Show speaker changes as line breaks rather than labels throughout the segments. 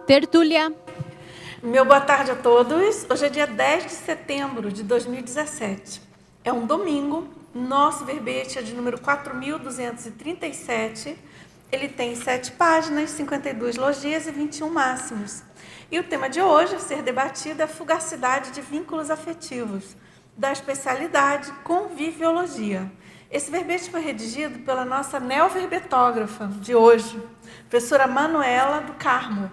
Tertúlia.
Meu boa tarde a todos. Hoje é dia 10 de setembro de 2017. É um domingo. Nosso verbete é de número 4.237. Ele tem 7 páginas, 52 logias e 21 máximos. E o tema de hoje a ser debatido é a fugacidade de vínculos afetivos, da especialidade Conviviologia. Esse verbete foi redigido pela nossa neoverbetógrafa de hoje, professora Manuela do Carmo,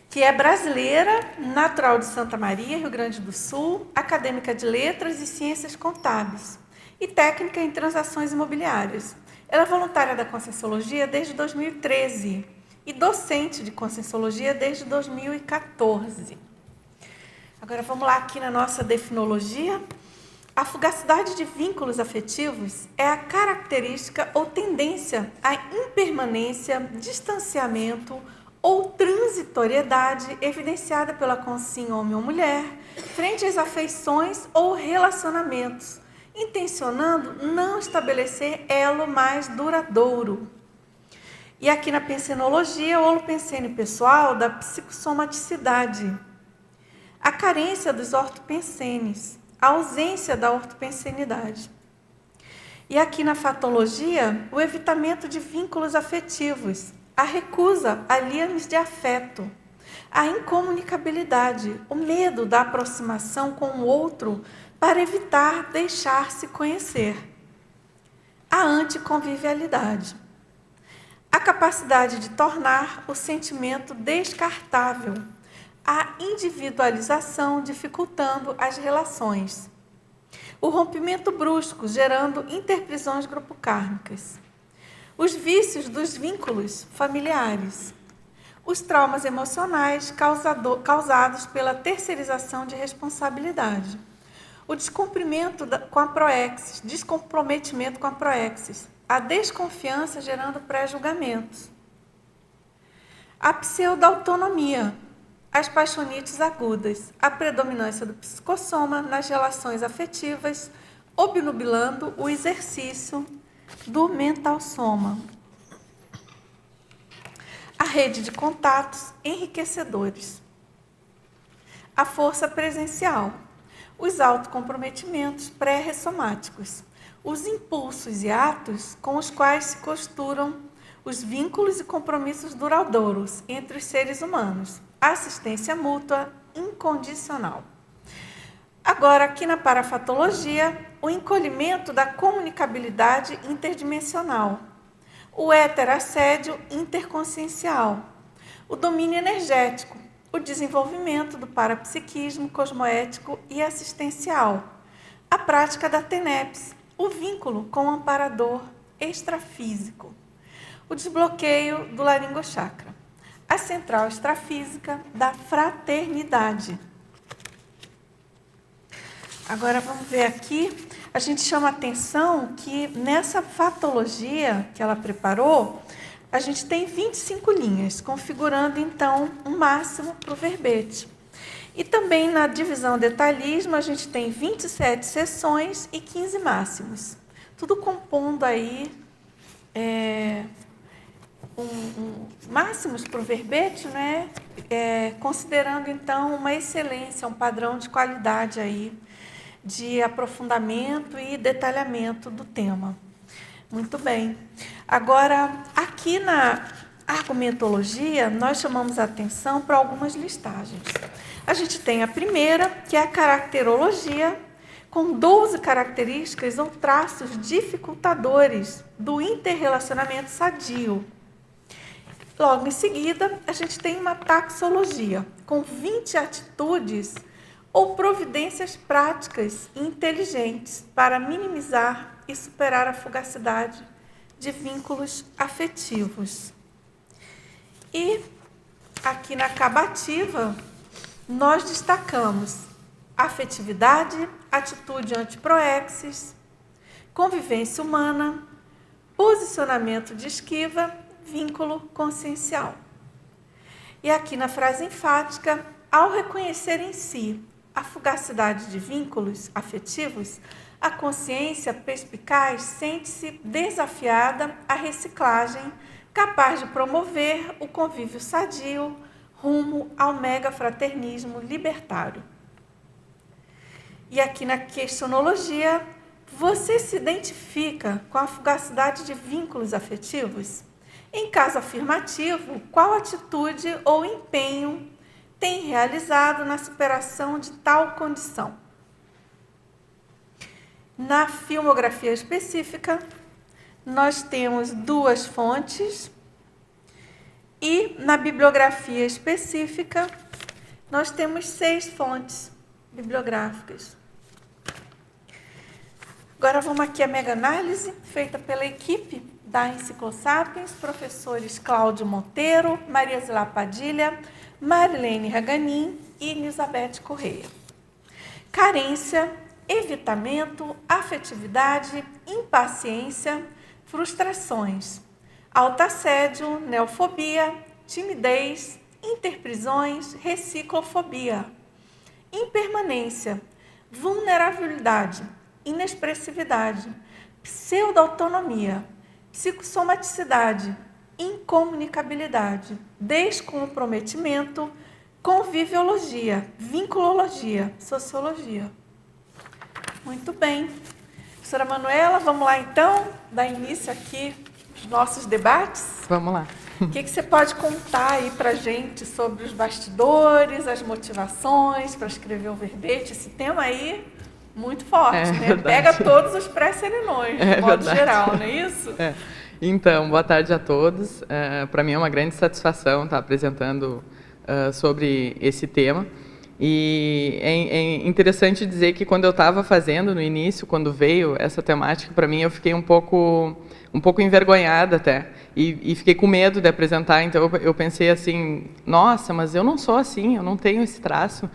que é brasileira, natural de Santa Maria, Rio Grande do Sul, acadêmica de Letras e Ciências Contábeis e técnica em transações imobiliárias. Ela é voluntária da Conscienciologia desde 2013 e docente de Conscienciologia desde 2014. Agora vamos lá aqui na nossa definologia. A fugacidade de vínculos afetivos é a característica ou tendência à impermanência, distanciamento ou transitoriedade evidenciada pela consciência homem ou mulher frente às afeições ou relacionamentos, intencionando não estabelecer elo mais duradouro. E aqui na pensenologia, o holopensene pessoal da psicossomaticidade, a carência dos ortopensenes, a ausência da ortopensenidade. E aqui na fatologia, o evitamento de vínculos afetivos, a recusa a liames de afeto, a incomunicabilidade, o medo da aproximação com o outro para evitar deixar-se conhecer, a anticonvivialidade, a capacidade de tornar o sentimento descartável, a individualização dificultando as relações, o rompimento brusco gerando interprisões grupocármicas, os vícios dos vínculos familiares, os traumas emocionais causados pela terceirização de responsabilidade, o descomprometimento com a proexis, a desconfiança gerando pré-julgamentos, a pseudo-autonomia, as paixonites agudas, a predominância do psicossoma nas relações afetivas, obnubilando o exercício do mental soma. A rede de contatos enriquecedores. A força presencial. Os autocomprometimentos pré-ressomáticos. Os impulsos e atos com os quais se costuram os vínculos e compromissos duradouros entre os seres humanos. Assistência mútua incondicional. Agora, aqui na parafatologia, o encolhimento da comunicabilidade interdimensional, o heterassédio interconsciencial, o domínio energético, o desenvolvimento do parapsiquismo cosmoético e assistencial, a prática da TENEPS, o vínculo com o amparador extrafísico, o desbloqueio do laringochakra, a central extrafísica da fraternidade. Agora vamos ver aqui, a gente chama a atenção que nessa fatologia que ela preparou, a gente tem 25 linhas, configurando então um máximo para o verbete. E também na divisão detalhismo, a gente tem 27 seções e 15 máximos. Tudo compondo aí máximos para o verbete, né? Considerando então uma excelência, um padrão de qualidade aí, de aprofundamento e detalhamento do tema. Muito bem. Agora, aqui na argumentologia, nós chamamos a atenção para algumas listagens. A gente tem a primeira, que é a caracterologia, com 12 características ou traços dificultadores do interrelacionamento sadio. Logo em seguida, a gente tem uma taxologia, com 20 atitudes ou providências práticas e inteligentes para minimizar e superar a fugacidade de vínculos afetivos. E aqui na acabativa, nós destacamos afetividade, atitude antiproexis, convivência humana, posicionamento de esquiva, vínculo consciencial. E aqui na frase enfática, ao reconhecer em si a fugacidade de vínculos afetivos, a consciência perspicaz sente-se desafiada à reciclagem, capaz de promover o convívio sadio, rumo ao megafraternismo libertário. E aqui na questionologia, você se identifica com a fugacidade de vínculos afetivos? Em caso afirmativo, qual atitude ou empenho tem realizado na superação de tal condição? Na filmografia específica, nós temos 2 fontes e na bibliografia específica, nós temos 6 fontes bibliográficas. Agora vamos aqui à mega-análise feita pela equipe da Enciclosapiens, professores Cláudio Monteiro, Maria Zilá Padilha, Marilene Raganin e Elizabeth Correia. Carência, evitamento, afetividade, impaciência, frustrações, autoassédio, neofobia, timidez, interprisões, reciclofobia, impermanência, vulnerabilidade, inexpressividade, pseudo-autonomia, psicossomaticidade, incomunicabilidade, descomprometimento, conviviologia, vinculologia, sociologia. Muito bem. Professora Manuela, vamos lá então, dar início aqui aos nossos debates?
Vamos lá.
O que você pode contar aí para a gente sobre os bastidores, as motivações para escrever o verbete? Esse tema aí, muito forte, né?
Verdade.
Pega todos os pré-serenões, de modo
verdade.
geral, não é isso?
Então, boa tarde a todos. Para mim é uma grande satisfação estar apresentando sobre esse tema. E é interessante dizer que quando eu estava fazendo no início, quando veio essa temática para mim, eu fiquei um pouco envergonhada até e fiquei com medo de apresentar. Então eu pensei assim, nossa, mas eu não sou assim, eu não tenho esse traço.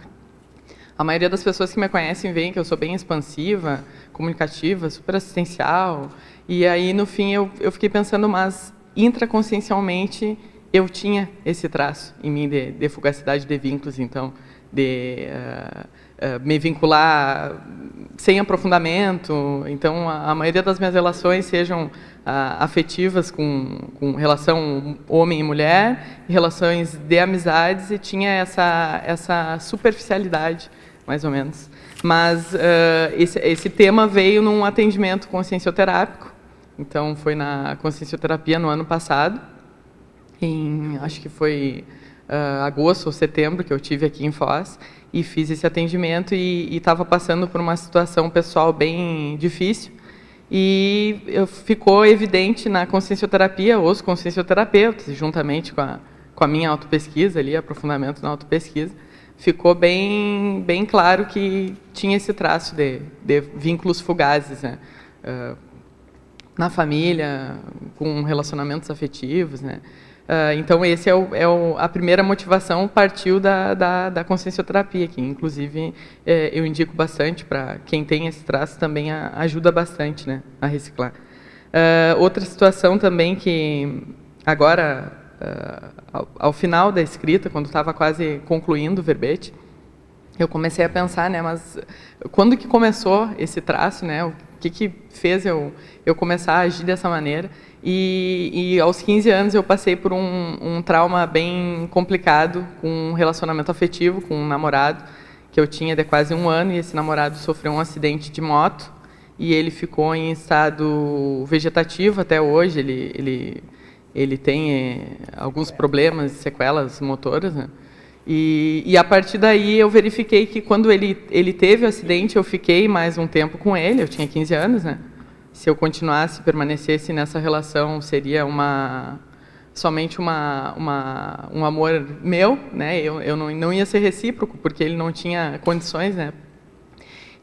A maioria das pessoas que me conhecem veem que eu sou bem expansiva, comunicativa, super assistencial. E aí no fim eu fiquei pensando, mas intraconsciencialmente eu tinha esse traço em mim de fugacidade de vínculos, então de me vincular sem aprofundamento. Então, a maioria das minhas relações sejam afetivas com relação homem e mulher, relações de amizades, e tinha essa superficialidade, mais ou menos. Mas esse tema veio num atendimento consciencioterápico. Então, foi na consciencioterapia no ano passado, acho que foi agosto ou setembro, que eu tive aqui em Foz, e fiz esse atendimento e estava passando por uma situação pessoal bem difícil. E ficou evidente na consciencioterapia, os consciencioterapeutas, juntamente com a minha autopesquisa, ali, aprofundamento na autopesquisa, ficou bem claro que tinha esse traço de vínculos fugazes, né? Na família, com relacionamentos afetivos, né? Então, esse a primeira motivação partiu da consciencioterapia, que, inclusive, eu indico bastante para quem tem esse traço, também ajuda bastante, né, a reciclar. Outra situação também que, agora, ao final da escrita, quando estava quase concluindo o verbete, eu comecei a pensar, né, mas quando que começou esse traço, né, o que fez eu começar a agir dessa maneira? E aos 15 anos eu passei por um trauma bem complicado com um relacionamento afetivo com um namorado que eu tinha de quase 1 ano, e esse namorado sofreu um acidente de moto e ele ficou em estado vegetativo até hoje. Ele tem alguns problemas, sequelas motoras, né? E a partir daí eu verifiquei que quando ele teve o acidente, eu fiquei mais um tempo com ele, eu tinha 15 anos, né? Se eu continuasse, permanecesse nessa relação, seria somente um amor meu, né? Eu não ia ser recíproco, porque ele não tinha condições, né?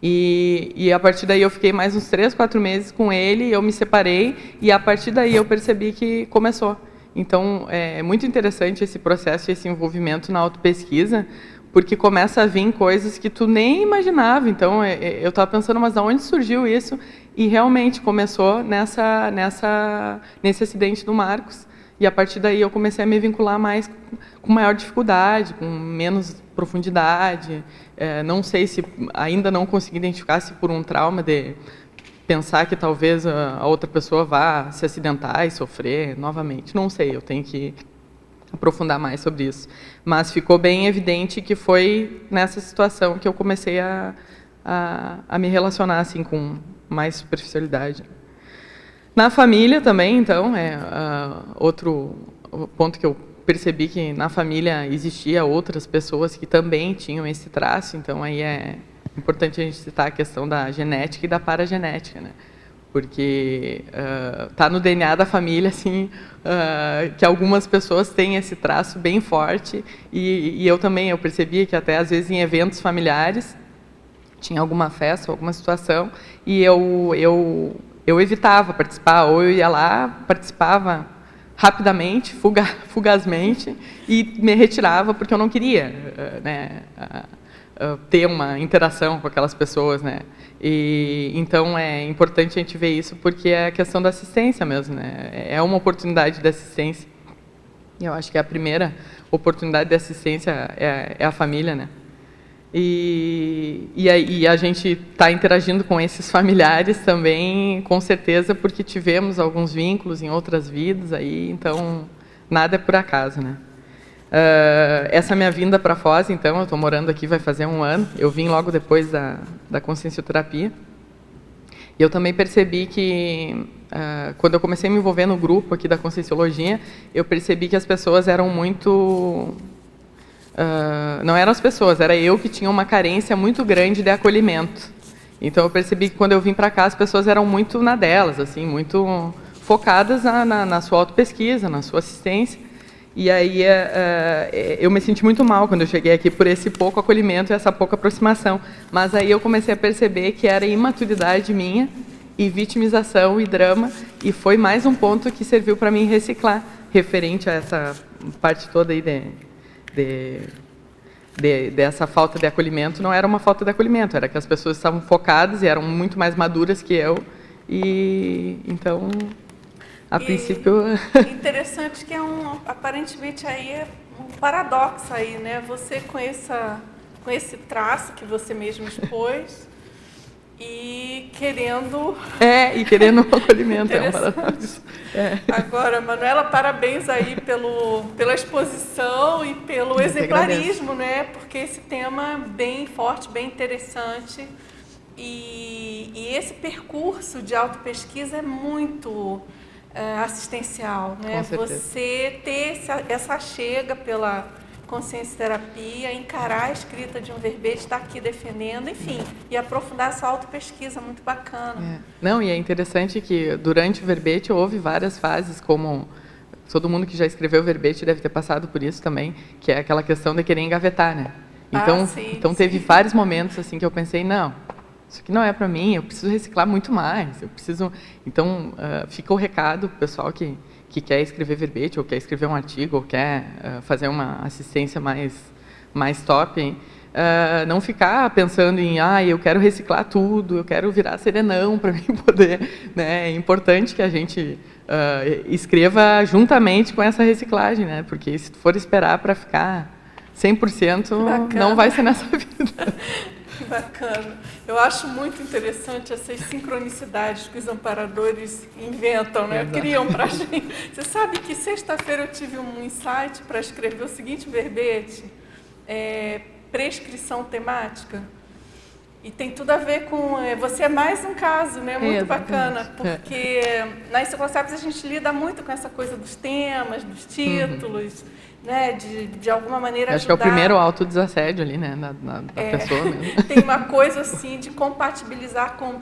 E a partir daí eu fiquei mais uns 3, 4 meses com ele, eu me separei, e a partir daí eu percebi que começou. Então, é muito interessante esse processo, esse envolvimento na autopesquisa, porque começa a vir coisas que tu nem imaginava. Então, eu estava pensando, mas de onde surgiu isso? E realmente começou nesse acidente do Marcos. E a partir daí eu comecei a me vincular mais, com maior dificuldade, com menos profundidade. Não sei se ainda não consegui identificar se por um trauma de pensar que talvez a outra pessoa vá se acidentar e sofrer novamente. Não sei, eu tenho que aprofundar mais sobre isso. Mas ficou bem evidente que foi nessa situação que eu comecei a me relacionar assim com mais superficialidade. Na família também, então, outro ponto que eu percebi que na família existia outras pessoas que também tinham esse traço, então aí é importante a gente citar a questão da genética e da paragenética, né? Porque tá no DNA da família, assim, que algumas pessoas têm esse traço bem forte, e eu também, eu percebia que até às vezes em eventos familiares, tinha alguma festa, alguma situação, e eu evitava participar, ou eu ia lá, participava rapidamente, fugazmente, e me retirava porque eu não queria, né, ter uma interação com aquelas pessoas, né? E então é importante a gente ver isso porque é a questão da assistência mesmo, né? É uma oportunidade de assistência. E eu acho que a primeira oportunidade de assistência é a família, né? E a gente está interagindo com esses familiares também, com certeza, porque tivemos alguns vínculos em outras vidas aí, então nada é por acaso, né? Essa minha vinda para Foz, então, eu estou morando aqui, vai fazer 1 ano. Eu vim logo depois da consciencioterapia. E eu também percebi que, quando eu comecei a me envolver no grupo aqui da Conscienciologia, eu percebi que as pessoas eram muito... não eram as pessoas, era eu que tinha uma carência muito grande de acolhimento. Então, eu percebi que quando eu vim para cá, as pessoas eram muito na delas, assim, muito focadas na sua autopesquisa, na sua assistência. E aí eu me senti muito mal quando eu cheguei aqui por esse pouco acolhimento e essa pouca aproximação. Mas aí eu comecei a perceber que era imaturidade minha e vitimização e drama, e foi mais um ponto que serviu para mim reciclar, referente a essa parte toda aí dessa falta de acolhimento. Não era uma falta de acolhimento, era que as pessoas estavam focadas e eram muito mais maduras que eu, e então... A princípio...
Interessante que aparentemente aí é um paradoxo aí, né? Você com esse traço que você mesmo expôs e querendo...
e querendo um acolhimento, é um paradoxo.
Agora, Manuela, parabéns aí pela exposição e pelo exemplarismo, né? Porque esse tema é bem forte, bem interessante. E esse percurso de autopesquisa é muito... assistencial, né? Você ter essa chega pela consciencioterapia, encarar a escrita de um verbete, estar aqui defendendo, enfim, e aprofundar essa autopesquisa, muito bacana.
Não, e é interessante que durante o verbete houve várias fases, como todo mundo que já escreveu o verbete deve ter passado por isso também, que é aquela questão de querer engavetar, né? Então teve vários momentos assim que eu pensei, não, isso aqui não é para mim, eu preciso reciclar muito mais, eu preciso... Então, fica o recado para o pessoal que quer escrever verbete, ou quer escrever um artigo, ou quer fazer uma assistência mais top, hein? Não ficar pensando em, eu quero reciclar tudo, eu quero virar serenão para mim poder... Né? É importante que a gente escreva juntamente com essa reciclagem, né? Porque se tu for esperar para ficar 100%, não vai ser nessa vida.
Que bacana. Eu acho muito interessante essas sincronicidades que os amparadores inventam, né? Criam para a gente. Você sabe que sexta-feira eu tive um insight para escrever o seguinte verbete, prescrição temática. E tem tudo a ver com... você é mais um caso, né? Muito bacana, porque na Enciclosapis a gente lida muito com essa coisa dos temas, dos títulos... Né, de alguma maneira
acho que é o primeiro autodesassédio ali, né, da pessoa mesmo.
Tem uma coisa assim de compatibilizar com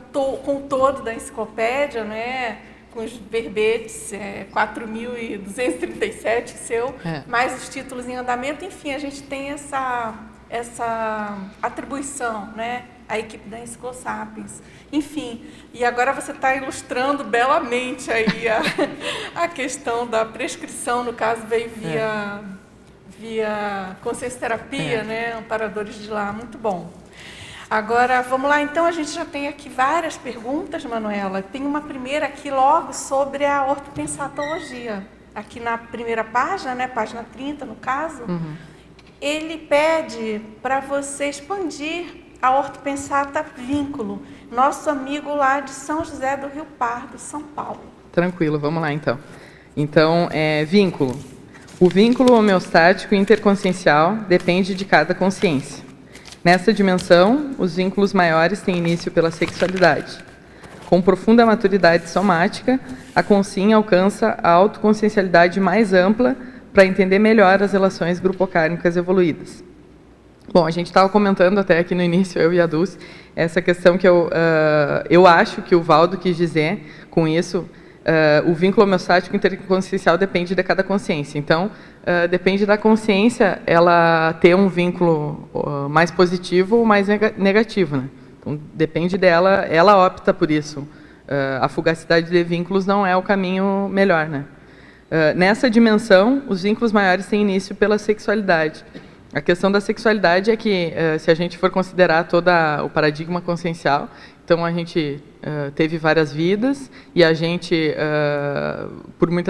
o todo da enciclopédia, né, com os verbetes, 4.237 seu, mais os títulos em andamento, enfim, a gente tem essa atribuição, né, a equipe da Enciclosapis. Enfim, e agora você está ilustrando belamente aí a questão da prescrição, no caso veio via consciencioterapia, né, amparadores de lá, muito bom. Agora, vamos lá, então, a gente já tem aqui várias perguntas, Manuela. Tem uma primeira aqui logo sobre a ortopensatologia. Aqui na primeira página, né, página 30 no caso, ele pede para você expandir a ortopensata vínculo, nosso amigo lá de São José do Rio Pardo, São Paulo.
Tranquilo, vamos lá então. Então, vínculo. O vínculo homeostático interconsciencial depende de cada consciência. Nessa dimensão, os vínculos maiores têm início pela sexualidade. Com profunda maturidade somática, a consciência alcança a autoconsciencialidade mais ampla para entender melhor as relações grupocármicas evoluídas. Bom, a gente estava comentando até aqui no início, eu e a Dulce, essa questão que eu acho que o Valdo quis dizer com isso. O vínculo homeostático interconsciencial depende de cada consciência. Então, depende da consciência ela ter um vínculo mais positivo ou mais negativo, né? Então, depende dela, ela opta por isso. A fugacidade de vínculos não é o caminho melhor, né? Nessa dimensão, os vínculos maiores têm início pela sexualidade. A questão da sexualidade é que, se a gente for considerar todo o paradigma consciencial, então a gente teve várias vidas e a gente,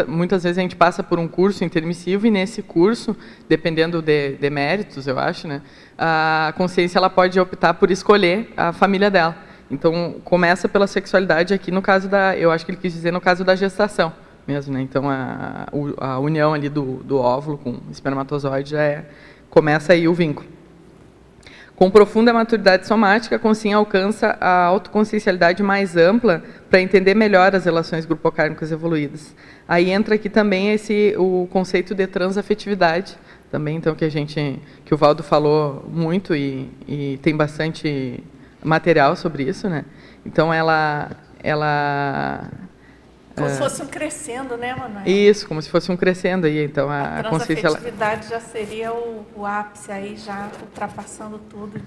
muitas vezes a gente passa por um curso intermissivo e nesse curso, dependendo de méritos, eu acho, né, a consciência ela pode optar por escolher a família dela. Então, começa pela sexualidade aqui no caso eu acho que ele quis dizer no caso da gestação mesmo, né? Então, a união ali do óvulo com o espermatozoide começa aí o vínculo. Com profunda maturidade somática, a consciência alcança a autoconsciencialidade mais ampla para entender melhor as relações grupocármicas evoluídas. Aí entra aqui também o conceito de transafetividade, também, então, que o Valdo falou muito e tem bastante material sobre isso, né? Então, ela
como se fosse um crescendo, né, Manuel?
Isso, como se fosse um crescendo aí. Então,
a transafetividade já seria o ápice aí, já ultrapassando tudo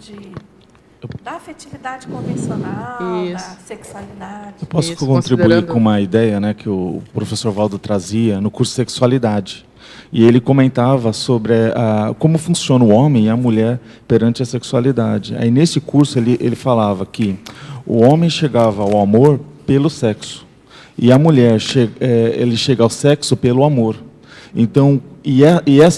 da afetividade convencional, da sexualidade.
Eu posso contribuir com uma ideia, né, que o professor Valdo trazia no curso Sexualidade. E ele comentava sobre como funciona o homem e a mulher perante a sexualidade. Aí, nesse curso, ele falava que o homem chegava ao amor pelo sexo. E a mulher ele chega ao sexo pelo amor. Então,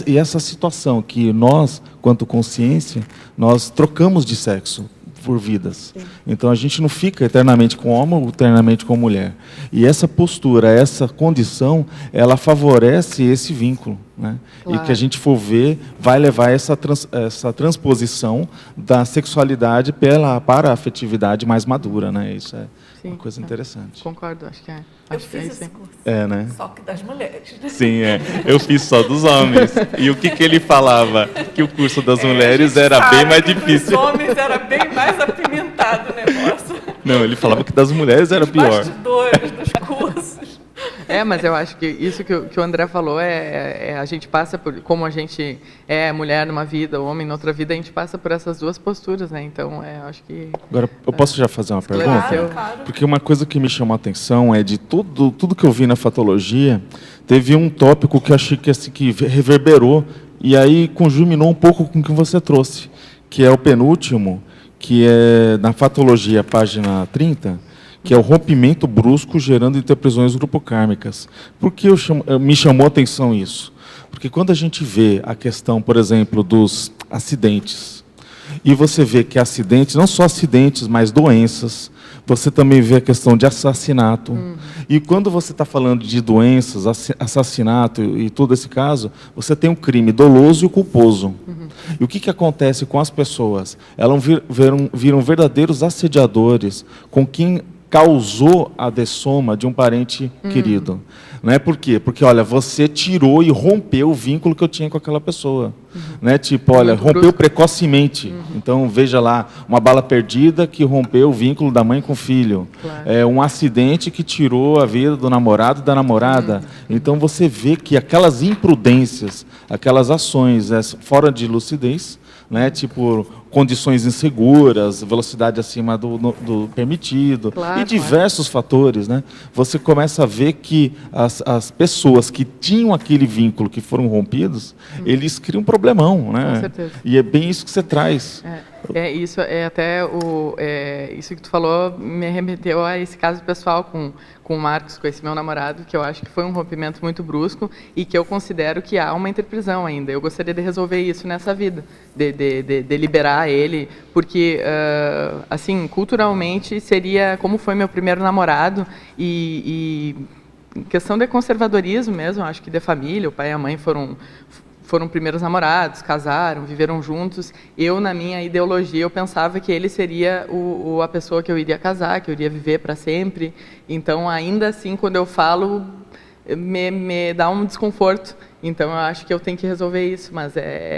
essa situação que nós, quanto consciência, nós trocamos de sexo por vidas. Sim. Então, a gente não fica eternamente com homem ou eternamente com mulher. E essa postura, essa condição, ela favorece esse vínculo, né? Claro. E que a gente for ver, vai levar essa transposição da sexualidade para a afetividade mais madura, né? Isso é Sim, uma coisa interessante.
Concordo, acho que é.
Eu fiz esse curso.
Né?
Só que das mulheres.
Sim, eu fiz só dos homens. E o que ele falava? Que o curso das mulheres era bem mais difícil.
Dos homens era bem mais apimentado o negócio.
Não, ele falava que das mulheres era pior.
Os bastidores dos cursos.
Mas eu acho que isso que o André falou a gente passa por, como a gente é mulher numa vida, homem noutra vida, a gente passa por essas duas posturas, né? Então, acho que...
Agora, eu posso já fazer uma pergunta?
Claro.
Porque uma coisa que me chamou a atenção é de tudo que eu vi na fatologia, teve um tópico que eu achei que reverberou e aí conjuminou um pouco com o que você trouxe, que é o penúltimo, que é na fatologia, página 30, que é o rompimento brusco gerando interpressões grupocármicas. Por que me chamou a atenção isso? Porque quando a gente vê a questão, por exemplo, dos acidentes, e você vê que acidentes, não só acidentes, mas doenças, você também vê a questão de assassinato. E quando você está falando de doenças, assassinato e todo esse caso, você tem um crime doloso e o culposo. E o que acontece com as pessoas? Elas viram verdadeiros assediadores com quem causou a dessoma de um parente querido. Né? Por quê? Porque, olha, você tirou e rompeu o vínculo que eu tinha com aquela pessoa. Né? Tipo, olha, rompeu precocemente. Então, veja lá, uma bala perdida que rompeu o vínculo da mãe com o filho. Claro. Um acidente que tirou a vida do namorado e da namorada. Então, você vê que aquelas imprudências, aquelas ações fora de lucidez, né? Tipo, condições inseguras, velocidade acima do permitido, claro, e diversos fatores, né? Você começa a ver que as pessoas que tinham aquele vínculo, que foram rompidos, eles criam um problemão, né?
Com certeza.
E é bem isso que você traz.
Isso isso que tu falou me remeteu a esse caso pessoal com o Marcos, com esse meu namorado, que eu acho que foi um rompimento muito brusco e que eu considero que há uma interprisão ainda. Eu gostaria de resolver isso nessa vida, de liberar ele, porque, assim, culturalmente seria como foi meu primeiro namorado e questão de conservadorismo mesmo, acho que de família, o pai e a mãe foram primeiros namorados, casaram, viveram juntos. Eu, na minha ideologia, eu pensava que ele seria a pessoa que eu iria casar, que eu iria viver para sempre. Então, ainda assim, quando eu falo, me dá um desconforto. Então, eu acho que eu tenho que resolver isso, mas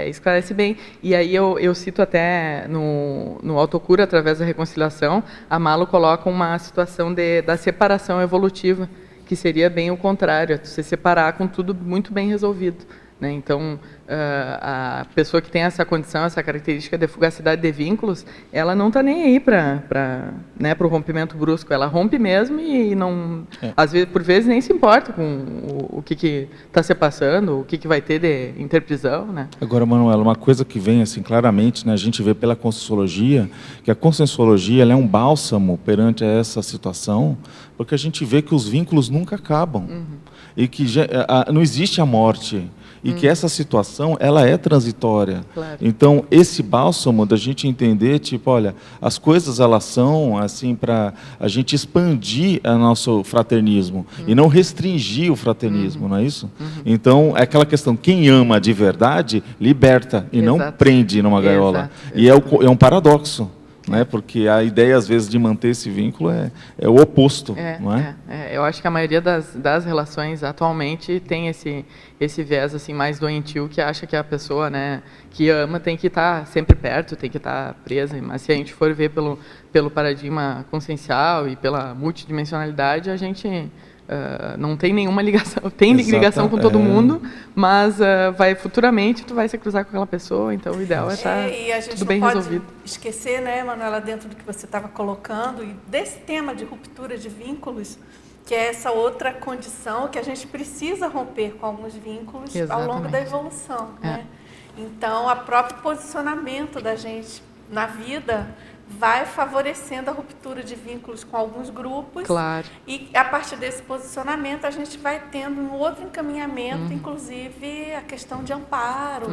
esclarece bem. E aí eu cito até no Autocura, através da reconciliação, a Malo coloca uma situação da separação evolutiva, que seria bem o contrário, é se separar com tudo muito bem resolvido. Né? Então, a pessoa que tem essa condição, essa característica de fugacidade de vínculos, ela não está nem aí para o rompimento brusco. Ela rompe mesmo e não, às vezes, por vezes, nem se importa com o que está se passando, o que vai ter de interprisão. Né?
Agora, Manuela, uma coisa que vem assim claramente, né, a gente vê pela Conscienciologia, que a Conscienciologia ela é um bálsamo perante essa situação, porque a gente vê que os vínculos nunca acabam. E que não existe a morte. E que essa situação, ela é transitória.
Claro.
Então, esse bálsamo da gente entender, tipo, olha, as coisas, elas são, assim, para a gente expandir o nosso fraternismo e não restringir o fraternismo, não é isso? Então, é aquela questão, quem ama de verdade, liberta e não prende numa gaiola. E é um paradoxo. Né? Porque a ideia, às vezes, de manter esse vínculo é o oposto. Não é?
Eu acho que a maioria das relações atualmente tem esse viés assim, mais doentio, que acha que a pessoa, né, que ama tem que estar sempre perto, tem que estar presa. Mas se a gente for ver pelo paradigma consciencial e pela multidimensionalidade, a gente... não tem nenhuma ligação, tem ligação com todo mundo, mas futuramente tu vai se cruzar com aquela pessoa, então o ideal é estar tudo bem resolvido. E a gente não pode
esquecer, né, Manuela, dentro do que você estava colocando, e desse tema de ruptura de vínculos, que é essa outra condição que a gente precisa romper com alguns vínculos ao longo da evolução. Né? Então, o próprio posicionamento da gente na vida vai favorecendo a ruptura de vínculos com alguns grupos.
Claro.
E, a partir desse posicionamento, a gente vai tendo um outro encaminhamento, inclusive a questão de amparo.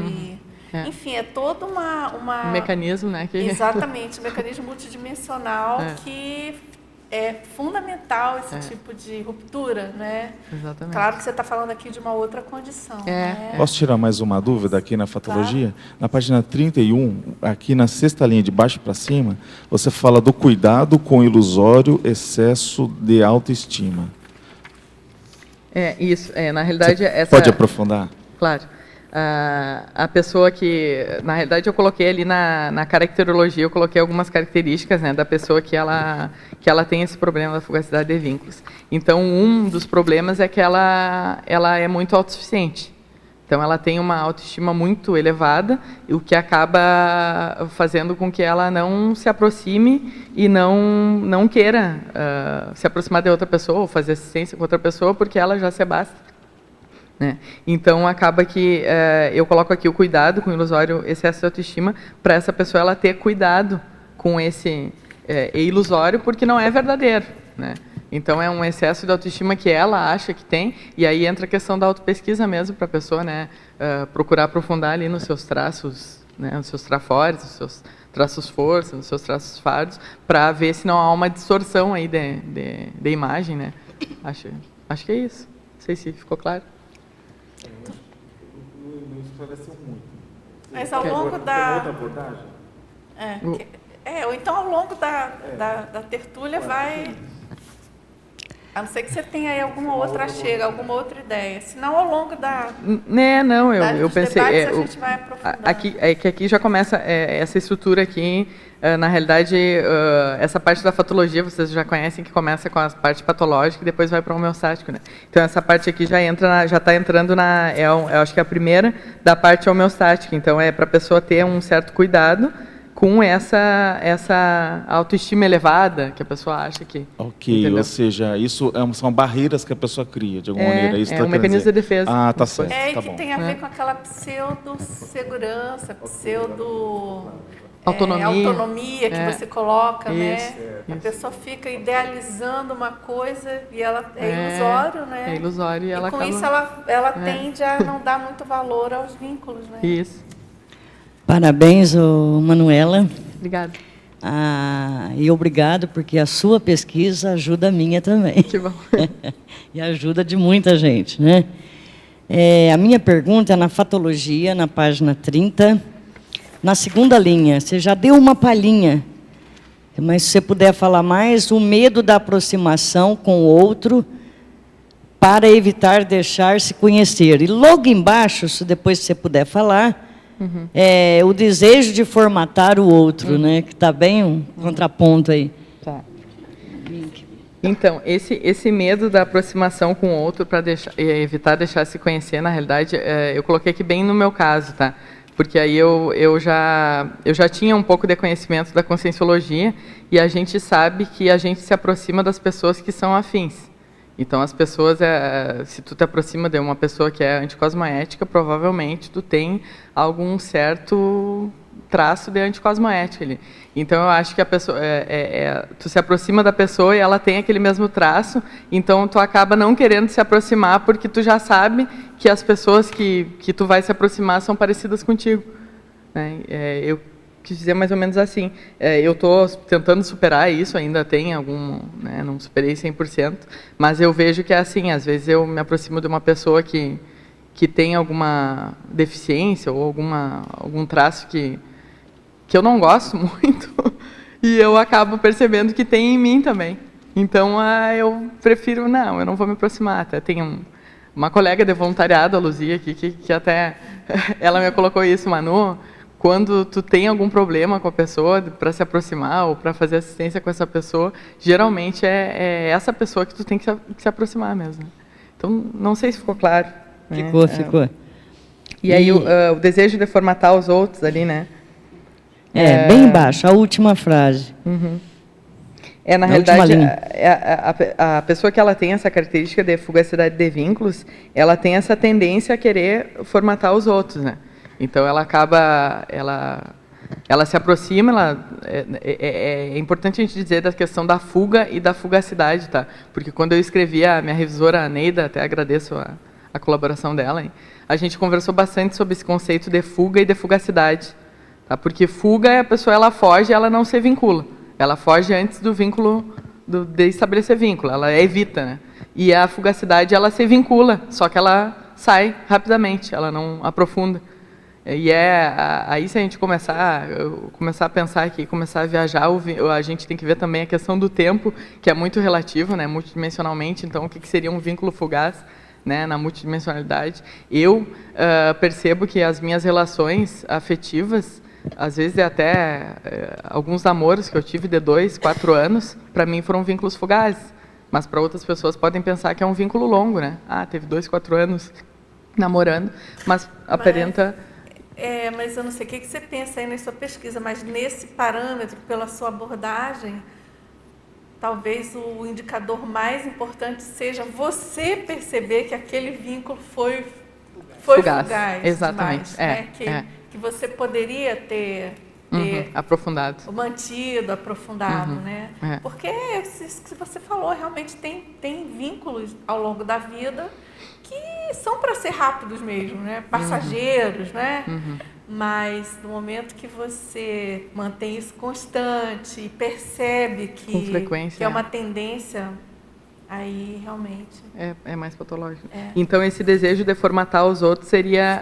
Enfim, é todo um
mecanismo, né?
Exatamente, um mecanismo multidimensional que é fundamental esse tipo de ruptura, né?
Exatamente.
Claro que você está falando aqui de uma outra condição. Né?
Posso tirar mais uma dúvida aqui na fatologia? Claro. Na página 31, aqui na sexta linha de baixo para cima, você fala do cuidado com ilusório excesso de autoestima.
Isso. Na realidade,
pode aprofundar?
Claro. A pessoa que, na realidade, eu coloquei ali na caracterologia, eu coloquei algumas características, né, da pessoa que ela tem esse problema da fugacidade de vínculos. Então, um dos problemas é que ela é muito autossuficiente. Então, ela tem uma autoestima muito elevada, o que acaba fazendo com que ela não se aproxime e não queira se aproximar de outra pessoa ou fazer assistência com outra pessoa, porque ela já se basta. Né? Então, acaba que eu coloco aqui o cuidado com o ilusório excesso de autoestima, para essa pessoa ela ter cuidado com esse ilusório, porque não é verdadeiro. Né? Então, é um excesso de autoestima que ela acha que tem, e aí entra a questão da autopesquisa mesmo, para a pessoa, né, procurar aprofundar ali nos seus traços, né, nos seus trafores, nos seus traços força, nos seus traços fardos, para ver se não há uma distorção aí de imagem. Né? Acho que é isso. Não sei se ficou claro.
Não esclareceu muito.
Mas ao longo da...
outra abordagem?
Ou então ao longo da tertúlia vai... A não ser que você tenha aí alguma outra alguma outra ideia. Senão, ao longo
eu pensei...
a gente vai aprofundando.
Aqui já começa essa estrutura aqui. Na realidade, essa parte da fatologia, vocês já conhecem, que começa com a parte patológica e depois vai para o homeostático. Né? Então, essa parte aqui já está entrando eu acho que é a primeira da parte homeostática. Então, é para a pessoa ter um certo cuidado com essa autoestima elevada que a pessoa acha que...
Ok, entendeu? Ou seja, isso são barreiras que a pessoa cria, de alguma maneira. Isso
um mecanismo de defesa.
Ah, tá certo.
Tá bom. Tem a ver com aquela pseudo-segurança, autonomia que você coloca,
isso,
né? A pessoa fica idealizando uma coisa e ela ilusório, né?
É ilusório e ela
com
acaba...
isso ela tende a não dar muito valor aos vínculos, né?
Isso.
Parabéns, Manuela.
Obrigada.
E obrigado, porque a sua pesquisa ajuda a minha também.
Que bom.
E ajuda de muita gente, né? A minha pergunta é na fatologia, na página 30, na segunda linha. Você já deu uma palhinha, mas se você puder falar mais, o medo da aproximação com o outro para evitar deixar-se conhecer. E logo embaixo, se depois você puder falar, o desejo de formatar o outro, né? Que está bem um contraponto aí.
Tá. Então, esse medo da aproximação com o outro para evitar deixar se conhecer, na realidade, eu coloquei aqui bem no meu caso, tá? Porque aí eu já tinha um pouco de conhecimento da conscienciologia e a gente sabe que a gente se aproxima das pessoas que são afins. Então, as pessoas, se tu te aproxima de uma pessoa que é anticosmoética, provavelmente tu tem algum certo traço de anticosmoética ali. Então, eu acho que a pessoa, tu se aproxima da pessoa e ela tem aquele mesmo traço, então tu acaba não querendo se aproximar porque tu já sabe que as pessoas que tu vai se aproximar são parecidas contigo, né? Eu quis dizer mais ou menos assim. Eu estou tentando superar isso, ainda tem algum, né, não superei 100%, mas eu vejo que é assim, às vezes eu me aproximo de uma pessoa que tem alguma deficiência ou algum traço que eu não gosto muito, e eu acabo percebendo que tem em mim também. Então, eu prefiro, eu não vou me aproximar. Até tem uma colega de voluntariado, a Luzia, aqui, que até ela me colocou isso, Manu, quando tu tem algum problema com a pessoa para se aproximar ou para fazer assistência com essa pessoa, geralmente é essa pessoa que tu tem que se aproximar mesmo. Então, não sei se ficou claro.
Ficou.
E aí, o desejo de formatar os outros ali, né?
Bem embaixo, a última frase.
Na realidade, a pessoa que ela tem essa característica de fugacidade de vínculos, ela tem essa tendência a querer formatar os outros, né? Então, ela acaba, ela se aproxima, é importante a gente dizer da questão da fuga e da fugacidade, tá? Porque quando eu escrevi, a minha revisora, a Neida, até agradeço a colaboração dela, hein? A gente conversou bastante sobre esse conceito de fuga e de fugacidade, tá? Porque fuga é a pessoa, ela foge, ela não se vincula. Ela foge antes do vínculo, de estabelecer vínculo, ela evita, né? E a fugacidade, ela se vincula, só que ela sai rapidamente, ela não aprofunda. E aí, se a gente começar a pensar aqui, começar a viajar, a gente tem que ver também a questão do tempo, que é muito relativo, né, multidimensionalmente. Então, o que seria um vínculo fugaz, né, na multidimensionalidade? Eu percebo que as minhas relações afetivas, às vezes até alguns namoros que eu tive de 2, 4 anos, para mim foram vínculos fugazes. Mas para outras pessoas podem pensar que é um vínculo longo, né? Teve 2, 4 anos namorando, mas aparenta...
Mas eu não sei o que você pensa aí na sua pesquisa, mas nesse parâmetro, pela sua abordagem, talvez o indicador mais importante seja você perceber que aquele vínculo foi fugaz.
Exatamente.
Demais, né? Que você poderia ter
aprofundado.
Mantido, aprofundado, né? Porque, se você falou, realmente tem vínculos ao longo da vida que são para ser rápidos mesmo, né? Passageiros, né? Mas no momento que você mantém isso constante e percebe que é uma tendência, aí realmente...
É mais patológico. Então, esse desejo de formatar os outros seria...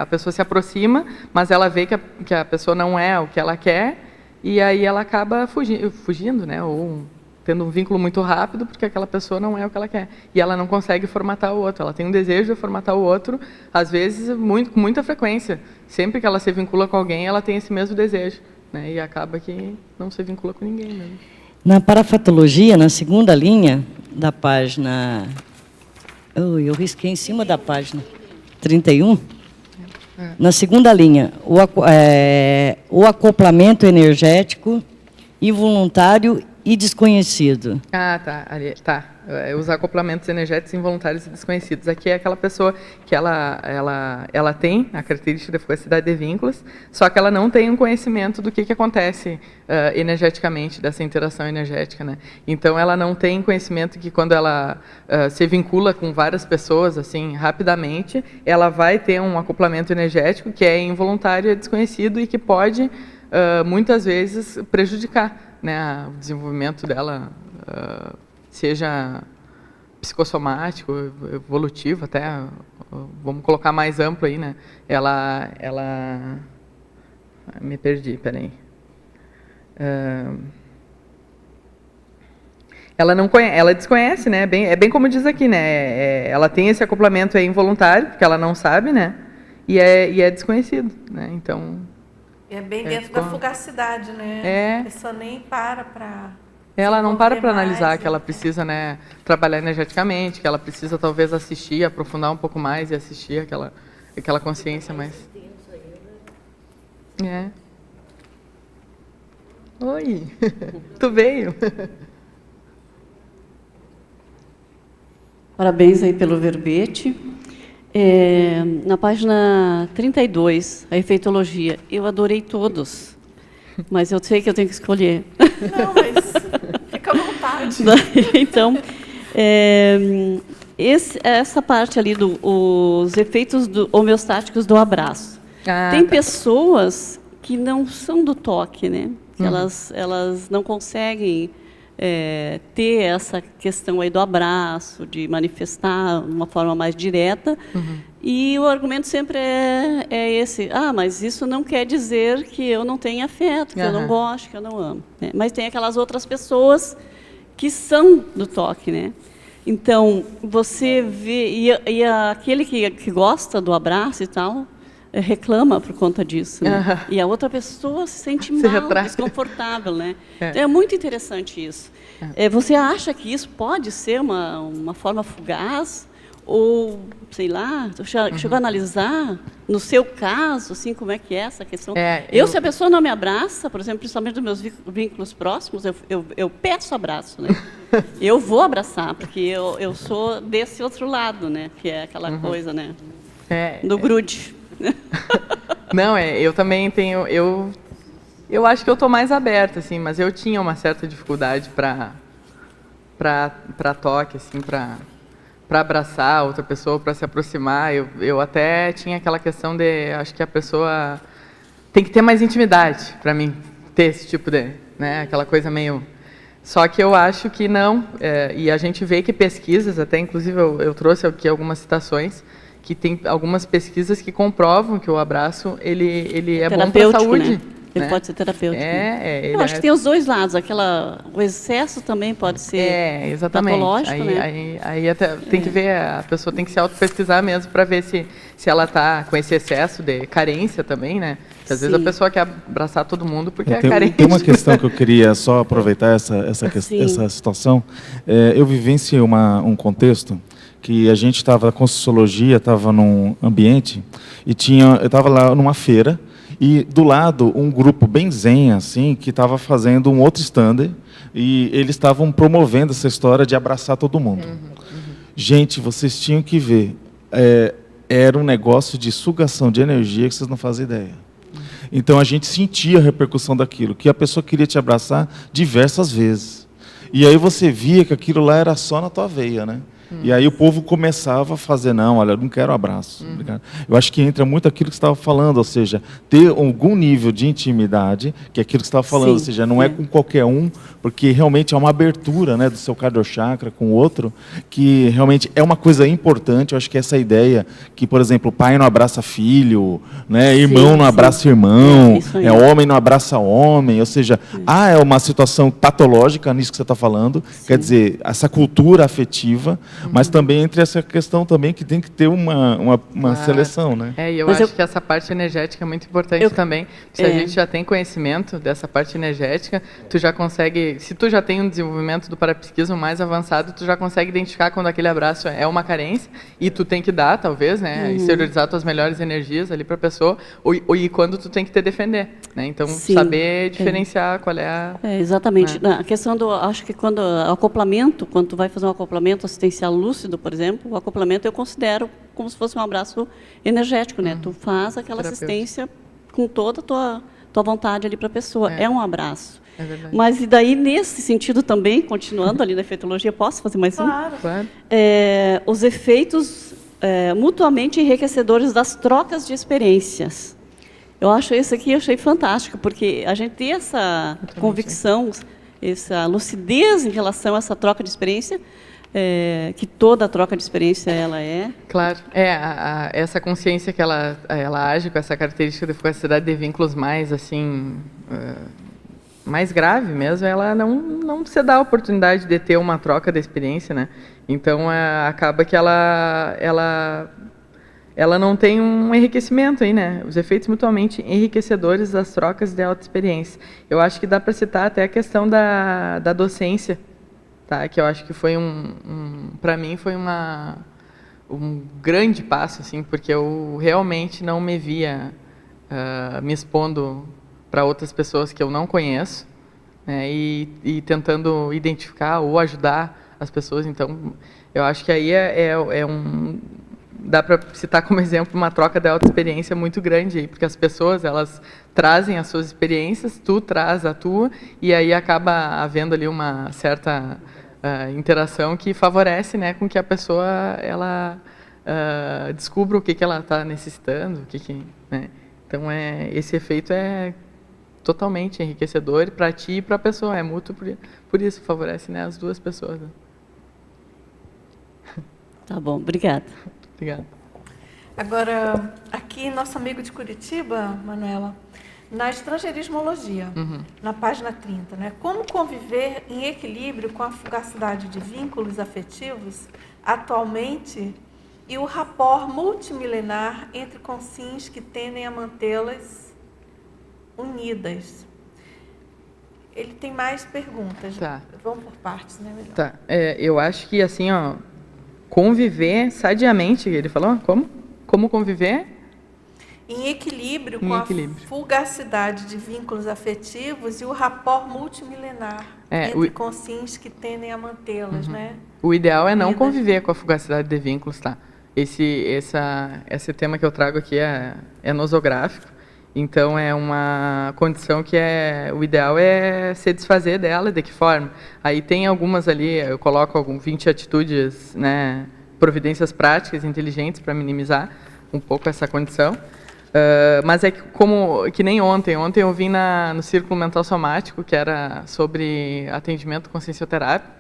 a pessoa se aproxima, mas ela vê que a pessoa não é o que ela quer, e aí ela acaba fugindo, né? Ou tendo um vínculo muito rápido, porque aquela pessoa não é o que ela quer. E ela não consegue formatar o outro. Ela tem um desejo de formatar o outro, às vezes, com muita frequência. Sempre que ela se vincula com alguém, ela tem esse mesmo desejo, né? E acaba que não se vincula com ninguém mesmo.
Na parafatologia, na segunda linha da página... eu risquei em cima da página 31. Na segunda linha, o acoplamento energético involuntário e desconhecido.
Tá. Os acoplamentos energéticos involuntários e desconhecidos. Aqui é aquela pessoa que ela tem a característica da fugacidade de vínculos, só que ela não tem um conhecimento do que acontece energeticamente, dessa interação energética, né? Então, ela não tem conhecimento que quando ela se vincula com várias pessoas, assim, rapidamente, ela vai ter um acoplamento energético que é involuntário e desconhecido e que pode, muitas vezes, prejudicar, né, o desenvolvimento dela, seja psicossomático, evolutivo até, vamos colocar mais amplo aí, né? Ela me perdi, peraí. Ela desconhece, né? É bem como diz aqui, né? Ela tem esse acoplamento aí involuntário, porque ela não sabe, né? E é desconhecido, né? Então...
É bem dentro da fugacidade, né? A pessoa nem para...
Ela não para analisar que ela precisa, né, trabalhar energeticamente, que ela precisa talvez assistir, aprofundar um pouco mais e assistir aquela consciência mais... Oi, tu veio.
Parabéns aí pelo verbete. Na página 32, a efeitologia, eu adorei todos, mas eu sei que eu tenho que escolher.
Não, mas fica à vontade.
Então, essa parte ali os efeitos homeostáticos do abraço. Tem pessoas que não são do toque, né? Que elas não conseguem ter essa questão aí do abraço, de manifestar de uma forma mais direta. E o argumento sempre é esse: mas isso não quer dizer que eu não tenha afeto, que eu não gosto, que eu não amo. Né? Mas tem aquelas outras pessoas que são do toque, né? Então, você vê... E aquele que gosta do abraço e tal... reclama por conta disso, né? E a outra pessoa se sente mal, desconfortável, né? Então, é muito interessante isso. Você acha que isso pode ser uma forma fugaz? Ou, sei lá, chegou a analisar, no seu caso, assim, como é que é essa questão? Se a pessoa não me abraça, por exemplo, principalmente dos meus vínculos próximos, eu peço abraço, né? Eu vou abraçar, porque eu sou desse outro lado, né? Que é aquela coisa, né? Do grude.
Não, eu também tenho... Eu acho que eu estou mais aberta, assim, mas eu tinha uma certa dificuldade para toque, assim, para abraçar outra pessoa, para se aproximar. Eu até tinha aquela questão de... Acho que a pessoa tem que ter mais intimidade para mim ter esse tipo de... Né, aquela coisa meio... Só que eu acho que não. E a gente vê que pesquisas, até inclusive eu trouxe aqui algumas citações, que tem algumas pesquisas que comprovam que o abraço ele é bom para a saúde.
Né? Ele pode ser terapêutico.
Eu
acho que tem os dois lados. O excesso também pode ser patológico.
Aí até tem que ver, a pessoa tem que se auto-pesquisar mesmo para ver se ela está com esse excesso de carência também, né? Porque às vezes a pessoa quer abraçar todo mundo porque é carente.
Tem uma questão que eu queria só aproveitar essa situação. Eu vivenciei um contexto que a gente estava com sociologia, estava num ambiente e eu estava lá numa feira e do lado um grupo bem zen assim que estava fazendo um outro stand e eles estavam promovendo essa história de abraçar todo mundo. Gente, vocês tinham que ver, era um negócio de sugação de energia que vocês não fazem ideia. Então a gente sentia a repercussão daquilo, que a pessoa queria te abraçar diversas vezes. E aí você via que aquilo lá era só na tua veia, né? E aí o povo começava a fazer, não, olha, eu não quero abraço. Eu acho que entra muito aquilo que você estava falando, ou seja, ter algum nível de intimidade, que é aquilo que você estava falando, ou seja, não é com qualquer um, porque realmente é uma abertura, né, do seu cardiochakra com o outro, que realmente é uma coisa importante. Eu acho que essa ideia que, por exemplo, pai não abraça filho, né, irmão não abraça irmão, homem não abraça homem, ou seja, é uma situação patológica nisso que você está falando, quer dizer, essa cultura afetiva, mas também entre essa questão também que tem que ter uma seleção, né?
E eu acho que essa parte energética é muito importante também. Se a gente já tem conhecimento dessa parte energética, tu já consegue, se tu já tem um desenvolvimento do parapsiquismo mais avançado, tu já consegue identificar quando aquele abraço é uma carência e tu tem que dar, talvez, né, exteriorizar tuas melhores energias ali para a pessoa, e quando tu tem que te defender, né? Então, saber diferenciar qual é a...
exatamente. Né? A questão acho que quando tu vai fazer um acoplamento assistencial lúcido, por exemplo, o acoplamento eu considero como se fosse um abraço energético, né? Tu faz aquela assistência com toda a tua vontade ali para a pessoa. É um abraço. Mas e daí, nesse sentido também, continuando ali na efeitologia, posso fazer mais um?
Claro.
Os efeitos mutuamente enriquecedores das trocas de experiências. Eu acho esse aqui, eu achei fantástico, porque a gente tem essa convicção, essa lucidez em relação a essa troca de experiência, que toda a troca de experiência ela é.
Claro, essa consciência que ela age com essa característica de fugacidade de vínculos mais assim, mais grave mesmo, ela não se dá a oportunidade de ter uma troca de experiência, né? Então acaba que ela não tem um enriquecimento aí, né? Os efeitos mutuamente enriquecedores das trocas de auto-experiência. Eu acho que dá para citar até a questão da docência, tá? Que eu acho que foi para mim foi um grande passo, assim, porque eu realmente não me via me expondo para outras pessoas que eu não conheço, né? E tentando identificar ou ajudar as pessoas. Então, eu acho que aí dá para citar como exemplo uma troca de auto-experiência muito grande aí, porque as pessoas, elas trazem as suas experiências, tu traz a tua, e aí acaba havendo ali uma certa interação que favorece, né, com que a pessoa ela descubra o que ela está necessitando, né? Então esse efeito é totalmente enriquecedor para ti e para a pessoa, é mútuo, por isso favorece, né, as duas pessoas. Né?
Tá bom, obrigada.
Obrigado.
Agora, aqui, nosso amigo de Curitiba, Manuela, na estrangeirismologia, na página 30, né? Como conviver em equilíbrio com a fugacidade de vínculos afetivos atualmente e o rapport multimilenar entre consciências que tendem a mantê-las unidas. Ele tem mais perguntas.
Tá.
Vamos por partes, né? Melhor.
Tá. Eu acho que, assim, conviver sadiamente, ele falou? Como conviver?
Em equilíbrio com a fugacidade de vínculos afetivos e o rapport multimilenar entre consciências que tendem a mantê-las, né?
O ideal é não conviver com a fugacidade de vínculos, tá? Esse tema que eu trago aqui é nosográfico, então é uma condição que o ideal é se desfazer dela. De que forma? Aí tem algumas ali, eu coloco 20 atitudes, né, providências práticas, inteligentes para minimizar um pouco essa condição. Mas é que nem ontem eu vim no Círculo Mental Somático, que era sobre atendimento consciencioterápico,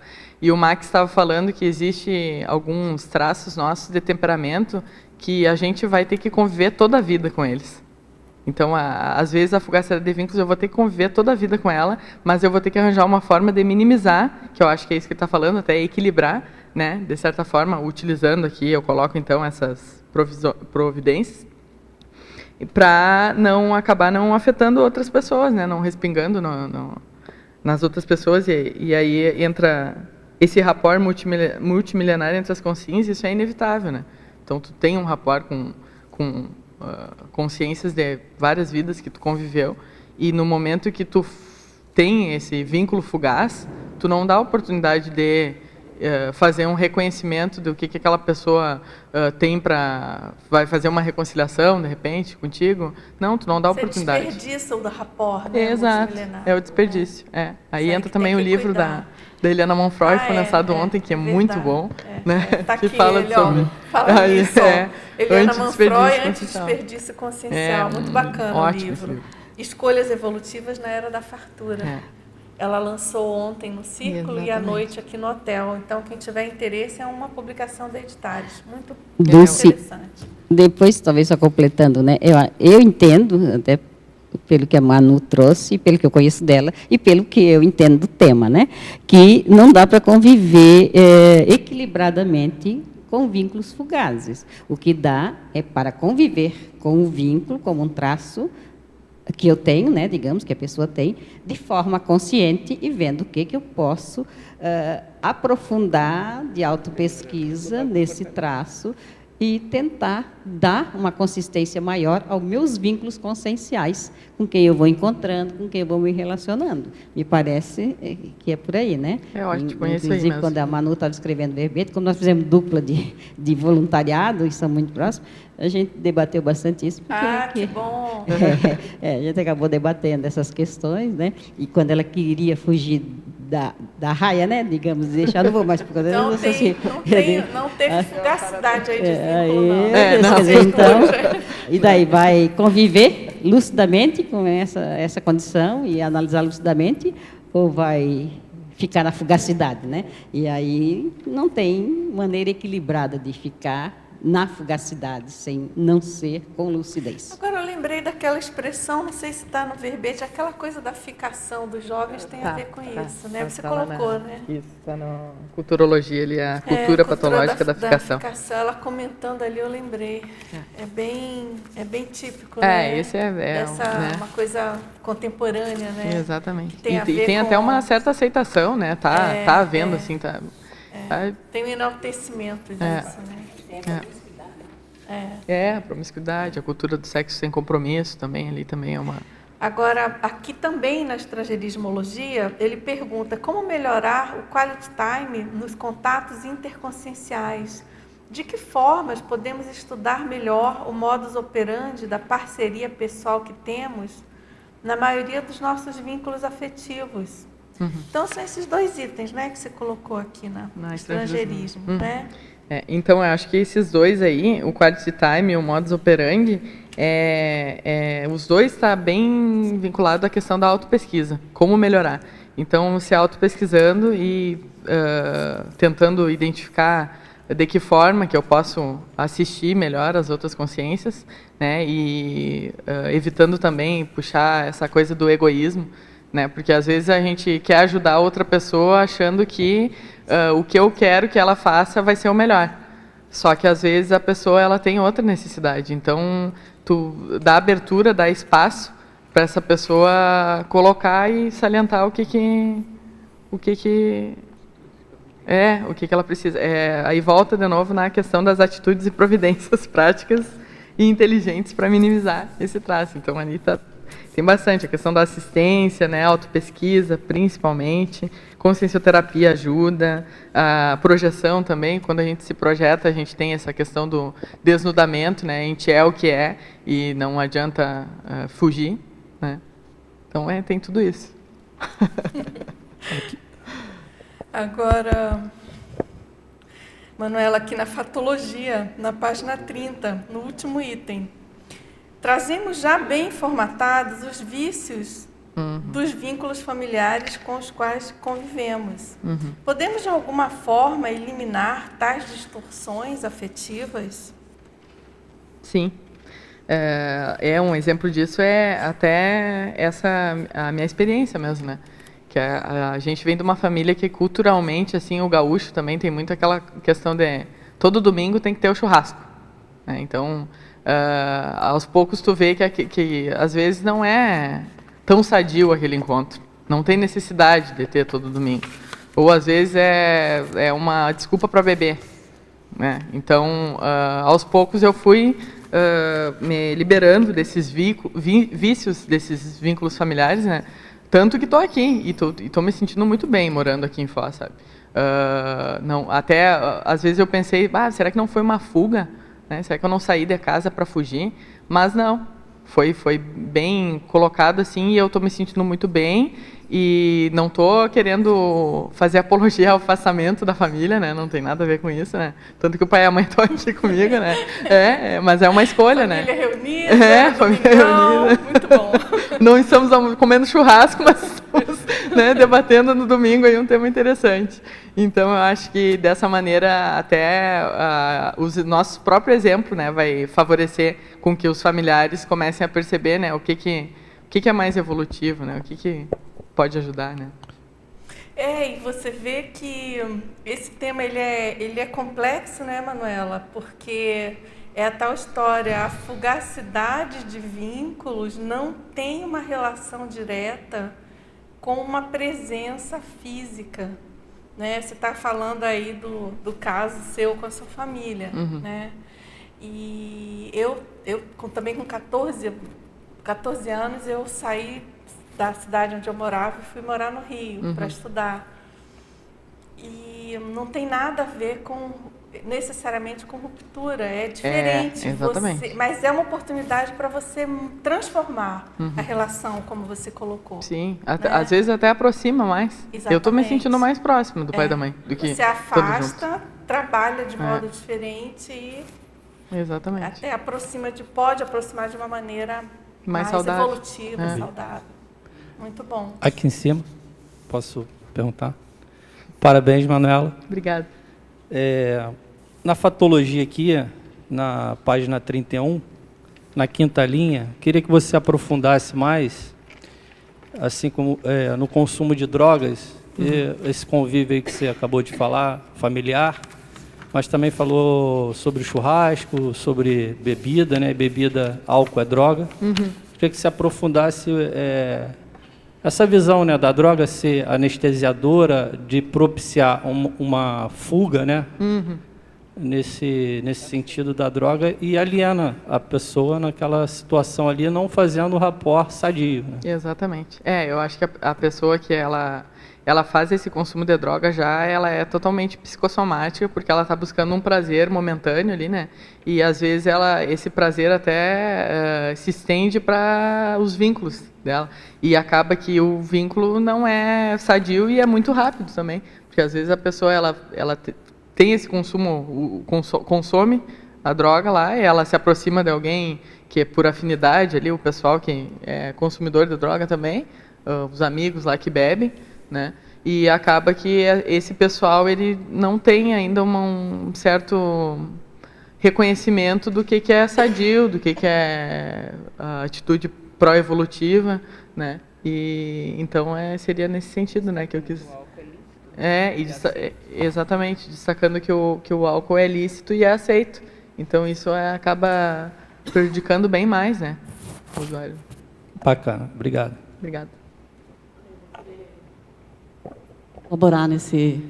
e o Max estava falando que existe alguns traços nossos de temperamento que a gente vai ter que conviver toda a vida com eles. Então, às vezes, a fugacidade de vínculos eu vou ter que conviver toda a vida com ela, mas eu vou ter que arranjar uma forma de minimizar, que eu acho que é isso que ele está falando, até equilibrar, né, de certa forma, utilizando aqui, eu coloco então essas providências, para não acabar não afetando outras pessoas, né, não respingando nas outras pessoas, e aí entra esse rapport multimilenar entre as consciências. Isso é inevitável, né? Então, tu tem um rapport com consciências de várias vidas que tu conviveu, e no momento que tu tem esse vínculo fugaz, tu não dá a oportunidade de fazer um reconhecimento do que aquela pessoa tem vai fazer uma reconciliação, de repente, contigo. Não, tu não dá oportunidade.
Você desperdiça o da rapport, né?
Exato, é o desperdício. Aí entra também o livro da Eliana Monfroy, foi lançado ontem, que é muito bom. Né?
Tá
que
aqui,
fala sobre...
Fala nisso, Eliana Monfroy,
Antidesperdício
consciencial. Muito bacana o livro. Escolhas evolutivas na era da fartura. Ela lançou ontem no Círculo. Exatamente. E à noite aqui no hotel. Então, quem tiver interesse, é uma publicação da Editares. Muito interessante.
Depois, talvez só completando, né? Eu entendo, até pelo que a Manu trouxe, pelo que eu conheço dela e pelo que eu entendo do tema, né? Que não dá para conviver equilibradamente com vínculos fugazes. O que dá é para conviver com o vínculo como um traço que eu tenho, né, digamos, que a pessoa tem, de forma consciente e vendo o que eu posso aprofundar de autopesquisa nesse traço e tentar dar uma consistência maior aos meus vínculos conscienciais, com quem eu vou encontrando, com quem eu vou me relacionando. Me parece que é por aí, né?
É ótimo, conheço aí
mesmo.
mesmo.
Quando a Manu estava escrevendo verbete, quando nós fizemos dupla de voluntariado, e são muito próximos, a gente debateu bastante isso. Porque,
que bom!
A gente acabou debatendo essas questões, né? E quando ela queria fugir da raia, né? Digamos, deixar, não vou mais por causa
não teve fugacidade aí de vínculo,
então, e daí vai conviver lucidamente com essa condição e analisar lucidamente, ou vai ficar na fugacidade, né? E aí não tem maneira equilibrada de ficar na fugacidade, sem não ser com lucidez.
Agora eu lembrei daquela expressão, não sei se está no verbete, aquela coisa da ficação dos jovens tem a ver com isso, né? Você colocou, né?
Isso, está na culturologia ali, a cultura patológica da ficação.
Ela comentando ali, eu lembrei. É bem típico, né?
Esse né?
Uma coisa contemporânea, né?
Exatamente.
E
tem até uma certa aceitação, né? Tá havendo, assim, tá...
Tem um enaltecimento disso, né?
A promiscuidade, a cultura do sexo sem compromisso também, ali também é uma...
Agora, aqui também na estrangeirismologia, ele pergunta como melhorar o quality time nos contatos interconscienciais. De que formas podemos estudar melhor o modus operandi da parceria pessoal que temos na maioria dos nossos vínculos afetivos? Então, são esses 2 itens, né, que você colocou aqui na estrangeirismo, né?
Então, eu acho que esses 2 aí, o quality time e o modus operandi, os 2 está bem vinculado à questão da autopesquisa, como melhorar. Então, se autopesquisando e tentando identificar de que forma que eu posso assistir melhor as outras consciências, né, e evitando também puxar essa coisa do egoísmo, né, porque às vezes a gente quer ajudar outra pessoa achando que o que eu quero que ela faça vai ser o melhor. Só que às vezes a pessoa ela tem outra necessidade. Então, tu dá abertura, dá espaço para essa pessoa colocar e salientar o que ela precisa. Aí volta de novo na questão das atitudes e providências práticas e inteligentes para minimizar esse traço. Então, ali tem bastante a questão da assistência, né, autopesquisa, principalmente, consciencioterapia ajuda, a projeção também, quando a gente se projeta, a gente tem essa questão do desnudamento, né, a gente é o que é e não adianta fugir, né. Então, tem tudo isso.
Agora, Manuela, aqui na fatologia, na página 30, no último item, trazemos já bem formatados os vícios dos vínculos familiares com os quais convivemos. Podemos, de alguma forma, eliminar tais distorções afetivas?
Sim. Um exemplo disso até a minha experiência mesmo, né? Que a gente vem de uma família que culturalmente, assim, o gaúcho também tem muito aquela questão de todo domingo tem que ter o churrasco, né? Então, aos poucos tu vê que às vezes não é tão sadio aquele encontro, não tem necessidade de ter todo domingo, ou às vezes é uma desculpa para beber, né? Então, aos poucos eu fui me liberando desses vícios, desses vínculos familiares, né? Tanto que estou aqui e estou me sentindo muito bem morando aqui em Foz, sabe? Às vezes eu pensei, será que não foi uma fuga? Né? Será que eu não saí de casa para fugir? Mas não, foi bem colocado assim e eu estou me sentindo muito bem e não estou querendo fazer apologia ao afastamento da família, né? Não tem nada a ver com isso, né? Tanto que o pai e a mãe estão aqui comigo, né? Mas é uma escolha,
família
né?
Reunida,
família reunida.
Muito bom.
Não estamos comendo churrasco, mas estamos, né, debatendo no domingo aí um tema interessante. Então, eu acho que dessa maneira até o nosso próprio exemplo, né, vai favorecer com que os familiares comecem a perceber, né, o que é mais evolutivo, né, o que pode ajudar, né.
E você vê que esse tema ele é complexo, né, Manuela? Porque é a tal história, a fugacidade de vínculos não tem uma relação direta com uma presença física, né? Você está falando aí do caso seu com a sua família, né? E eu também com 14 anos, eu saí da cidade onde eu morava e fui morar no Rio para estudar. E não tem nada a ver necessariamente com ruptura, é diferente.
Exatamente.
Mas é uma oportunidade para você transformar a relação, como você colocou.
Sim,
né?
Às vezes até aproxima mais.
Exatamente.
Eu estou me sentindo mais próximo do pai e da mãe do que
você afasta, trabalha de modo diferente e
exatamente.
até pode aproximar de uma maneira mais
saudável.
evolutiva, saudável. Muito bom.
Aqui em cima, posso perguntar? Parabéns, Manuela.
Obrigada.
Na fatologia aqui, na página 31, na 5ª linha, queria que você aprofundasse mais, assim como no consumo de drogas, esse convívio aí que você acabou de falar, familiar, mas também falou sobre churrasco, sobre bebida, né? Bebida, álcool é droga. Queria que você aprofundasse essa visão, né, da droga ser anestesiadora, de propiciar uma fuga, né? Nesse sentido da droga, e aliena a pessoa naquela situação ali, não fazendo o rapport sadio. Né?
Exatamente. Eu acho que a pessoa que ela faz esse consumo de droga ela é totalmente psicossomática, porque ela está buscando um prazer momentâneo ali, né? E às vezes esse prazer até se estende para os vínculos dela. E acaba que o vínculo não é sadio e é muito rápido também, porque às vezes a pessoa ela tem esse consumo, consome a droga lá, e ela se aproxima de alguém que é por afinidade ali, o pessoal que é consumidor de droga também, os amigos lá que bebem, né? E acaba que esse pessoal ele não tem ainda um certo reconhecimento do que é sadio, do que é a atitude pró-evolutiva, né? E então seria nesse sentido, né, que eu quis. Exatamente, destacando que o álcool é lícito e é aceito. Então isso acaba prejudicando bem mais, né, o usuário.
Bacana, obrigado.
Obrigada.
Colaborar nesse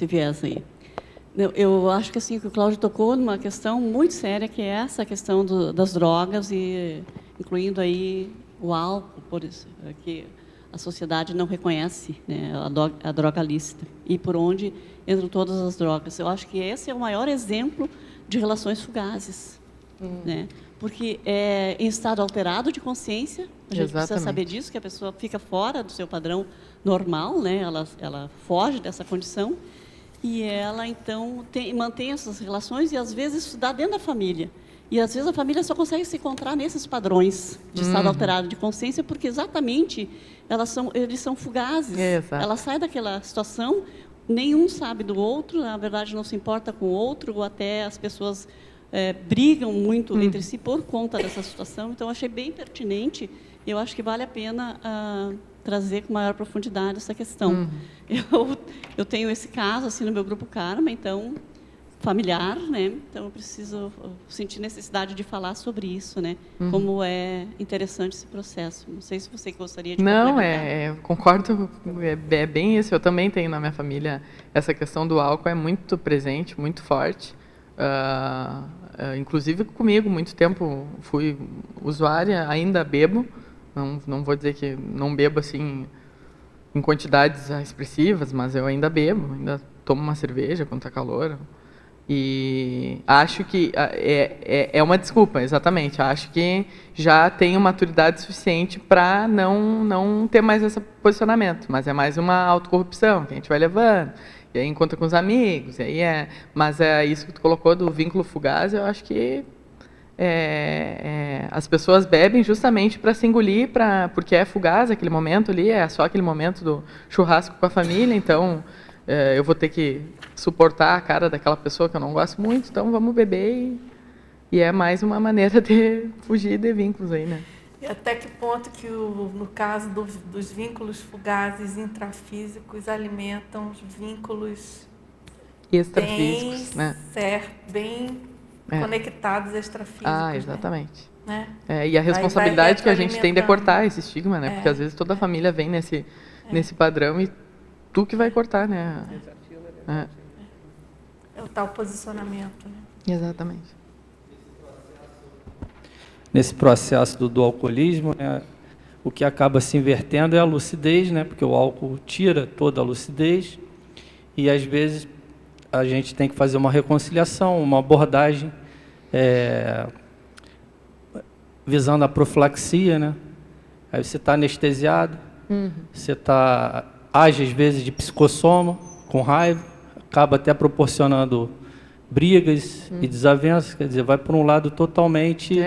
viés aí. Eu acho que assim que o Cláudio tocou numa questão muito séria, que é essa questão das drogas, e incluindo aí o álcool, por isso, que a sociedade não reconhece, né, a droga lícita, e por onde entram todas as drogas. Eu acho que esse é o maior exemplo de relações fugazes, né? Porque em estado alterado de consciência, a gente precisa saber disso, que a pessoa fica fora do seu padrão normal, né? Ela foge dessa condição, e ela, então, mantém essas relações, e, às vezes, isso dá dentro da família. E, às vezes, a família só consegue se encontrar nesses padrões de estado alterado de consciência, porque, exatamente, eles são fugazes. Ela sai daquela situação, nenhum sabe do outro, na verdade, não se importa com o outro, ou até as pessoas brigam muito entre si por conta dessa situação. Então, achei bem pertinente, e eu acho que vale a pena trazer com maior profundidade essa questão. Eu tenho esse caso assim no meu grupo Karma, então familiar, né? Então eu sentir necessidade de falar sobre isso, né? Como é interessante esse processo. Não sei se você gostaria de complementar.
Concordo, é bem isso. Eu também tenho na minha família essa questão do álcool, é muito presente, muito forte. Inclusive comigo, muito tempo fui usuária, ainda bebo. Não vou dizer que não bebo assim em quantidades expressivas, mas eu ainda bebo, ainda tomo uma cerveja quando está calor. E acho que é uma desculpa, exatamente. Acho que já tenho maturidade suficiente para não ter mais esse posicionamento, mas é mais uma autocorrupção que a gente vai levando, e aí encontra com os amigos, mas isso que tu colocou do vínculo fugaz, eu acho que as pessoas bebem justamente para se engolir, porque é fugaz aquele momento ali, é só aquele momento do churrasco com a família, então eu vou ter que suportar a cara daquela pessoa que eu não gosto muito, então vamos beber, e é mais uma maneira de fugir de vínculos aí, né?
E até que ponto que, no caso dos vínculos fugazes intrafísicos, alimentam os vínculos
extrafísicos, né?
Bem conectados extrafísicos.
Exatamente.
Né?
E a responsabilidade que a gente tem de cortar esse estigma, né? Porque às vezes toda a família vem nesse padrão e tu que vai cortar, né?
É o tal posicionamento, né?
Exatamente.
Nesse processo do alcoolismo, né, o que acaba se invertendo é a lucidez, né? Porque o álcool tira toda a lucidez, e às vezes a gente tem que fazer uma reconciliação, uma abordagem visando a profilaxia, né? Aí você está anestesiado, você age às vezes de psicossoma, com raiva, acaba até proporcionando brigas e desavenças, quer dizer, vai por um lado totalmente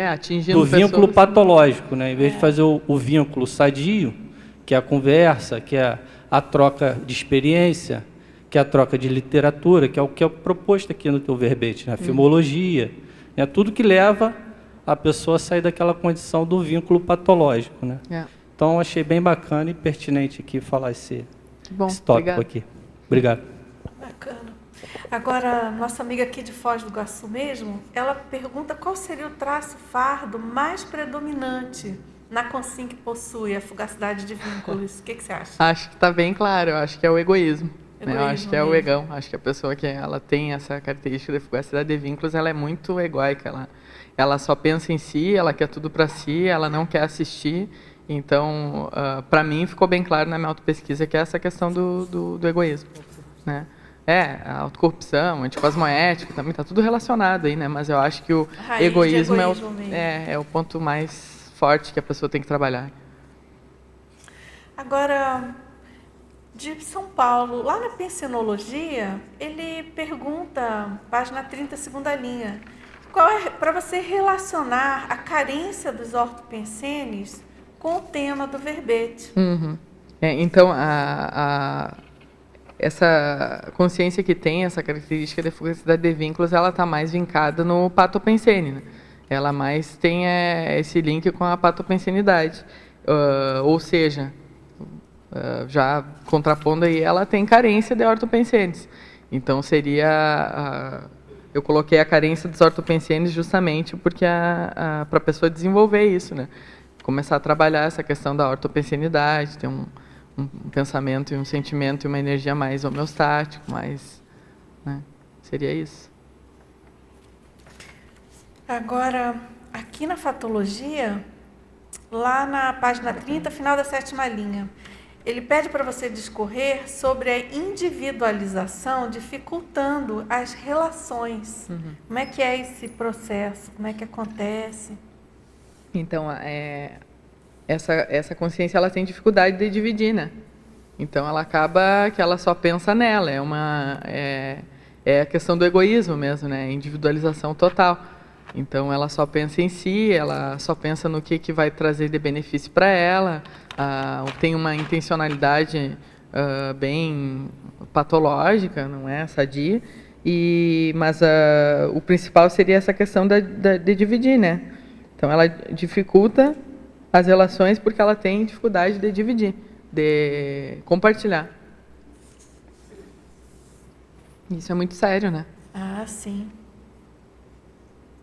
do vínculo patológico, né? Em vez de fazer o vínculo sadio, que é a conversa, que é a troca de experiência, que é a troca de literatura, que é o que é proposto aqui no teu verbete, né? A filmologia, né? Tudo que leva a pessoa a sair daquela condição do vínculo patológico, né? Então, achei bem bacana e pertinente aqui falar esse tópico aqui. Obrigado.
Bacana. Agora, nossa amiga aqui de Foz do Iguaçu mesmo, ela pergunta qual seria o traço fardo mais predominante na consim que possui a fugacidade de vínculos. O que você acha?
Acho que está bem claro, eu acho que é o egoísmo. Eu acho que é
mesmo.
o egão. Acho que a pessoa que ela tem essa característica de fugacidade de vínculos, ela é muito egóica. Ela só pensa em si, ela quer tudo para si, ela não quer assistir. Então, para mim, ficou bem claro na minha autopesquisa que é essa questão do egoísmo, né? A autocorrupção, anticosmoética, também está tudo relacionado aí, né? Mas eu acho que o egoísmo é o ponto mais forte que a pessoa tem que trabalhar.
Agora, de São Paulo, lá na pensinologia, ele pergunta, página 30, segunda linha, qual é, para você relacionar a carência dos ortopensenes com o tema do verbete.
Então, essa consciência que tem, essa característica de fugacidade de vínculos, ela está mais vincada no patopensene, né? Ela mais tem esse link com a patopensenidade. Ou seja, já contrapondo aí, ela tem carência de ortopensenes. Então, seria... eu coloquei a carência dos ortopensenes justamente porque para a pessoa desenvolver isso, né? Começar a trabalhar essa questão da ortopensenidade, ter um pensamento e um sentimento e uma energia mais homeostático, mais, né? Seria isso.
Agora, aqui na fatologia, lá na página 30, final da 7ª linha, ele pede para você discorrer sobre a individualização dificultando as relações. Como é que é esse processo? Como é que acontece?
Então, essa consciência ela tem dificuldade de dividir, né? Então, ela acaba que ela só pensa nela. É a questão do egoísmo mesmo, né? Individualização total. Então, ela só pensa em si, ela só pensa no que vai trazer de benefício para ela, tem uma intencionalidade bem patológica, não é sadia, mas o principal seria essa questão de dividir, né? Então, ela dificulta as relações porque ela tem dificuldade de dividir, de compartilhar. Isso é muito sério, né?
Ah, sim.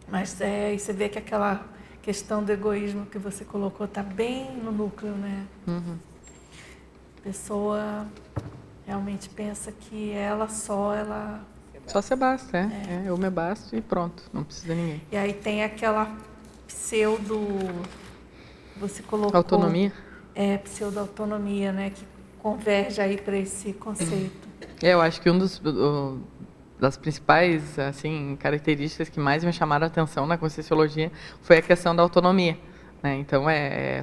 Mas e você vê que aquela questão do egoísmo que você colocou está bem no núcleo, né? A pessoa realmente pensa que ela só
se basta, eu me basto e pronto, não precisa de ninguém.
E aí tem aquela pseudo... Você colocou...
Autonomia?
Pseudo-autonomia, né? Que converge aí para esse conceito.
Eu acho que das principais assim, características que mais me chamaram a atenção na Conscienciologia foi a questão da autonomia, né? Então,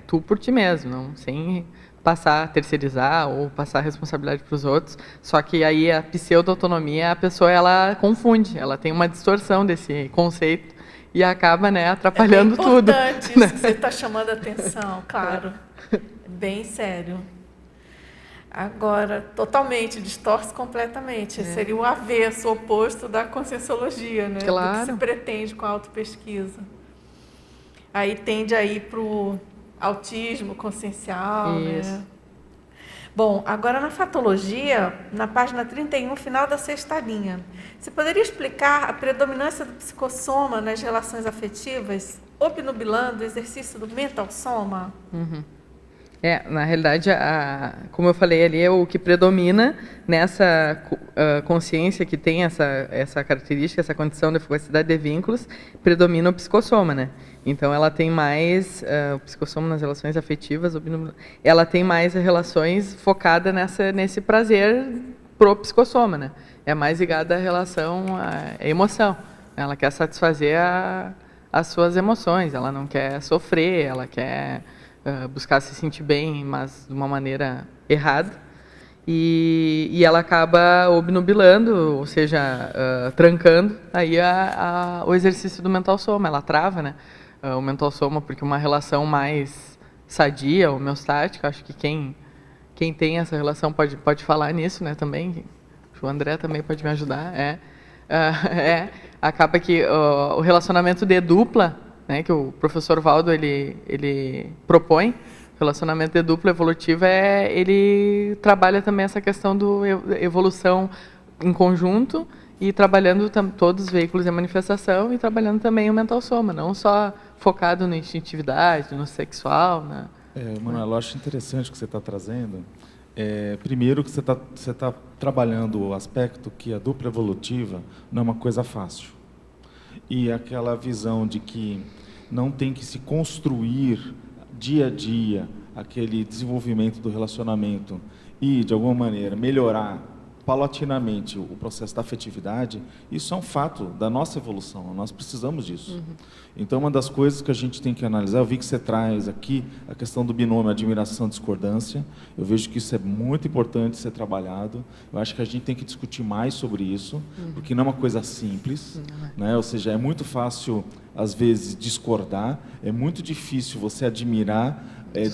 tu por ti mesmo, não, sem passar a terceirizar ou passar a responsabilidade para os outros. Só que aí a pseudo-autonomia, a pessoa ela confunde, ela tem uma distorção desse conceito e acaba, né, atrapalhando tudo.
É importante isso que você está chamando a atenção, claro. Bem sério. Agora, totalmente, distorce completamente. Seria o avesso, o oposto da conscienciologia, né?
Claro.
Do que se pretende com a autopesquisa. Aí tende a ir para o autismo consciencial,
isso,
né? Bom, agora na fatologia, na página 31, final da 6ª linha, você poderia explicar a predominância do psicossoma nas relações afetivas, obnubilando o exercício do mental soma?
Na realidade, como eu falei ali, o que predomina nessa consciência que tem essa característica, essa condição de fugacidade de vínculos, predomina o psicossoma, né? Então, ela tem mais, o psicossoma nas relações afetivas, ela tem mais relações focadas nesse prazer pro psicossoma, né? É mais ligada à relação, à emoção. Ela quer satisfazer as suas emoções, ela não quer sofrer, ela quer... buscar se sentir bem, mas de uma maneira errada, e ela acaba obnubilando, ou seja, trancando aí o exercício do mental soma, ela trava, né, o mental soma, porque uma relação mais sadia, homeostática, acho que quem tem essa relação pode falar nisso, né, também, o André também pode me ajudar, acaba que o relacionamento de dupla, né, que o professor Valdo ele propõe, o relacionamento de dupla evolutivo ele trabalha também essa questão do evolução em conjunto e trabalhando todos os veículos de manifestação e trabalhando também o mental soma, não só focado na instintividade, no sexual, né?
Manuela, eu acho interessante o que você está trazendo. Primeiro que você tá trabalhando o aspecto que a dupla evolutiva não é uma coisa fácil. E aquela visão de que não tem que se construir dia a dia aquele desenvolvimento do relacionamento e, de alguma maneira, melhorar paulatinamente o processo da afetividade, isso é um fato da nossa evolução, nós precisamos disso. Então, uma das coisas que a gente tem que analisar, eu vi que você traz aqui a questão do binômio admiração e discordância, eu vejo que isso é muito importante ser trabalhado, eu acho que a gente tem que discutir mais sobre isso, porque não é uma coisa simples, né? Ou seja, é muito fácil, às vezes, discordar, é muito difícil você admirar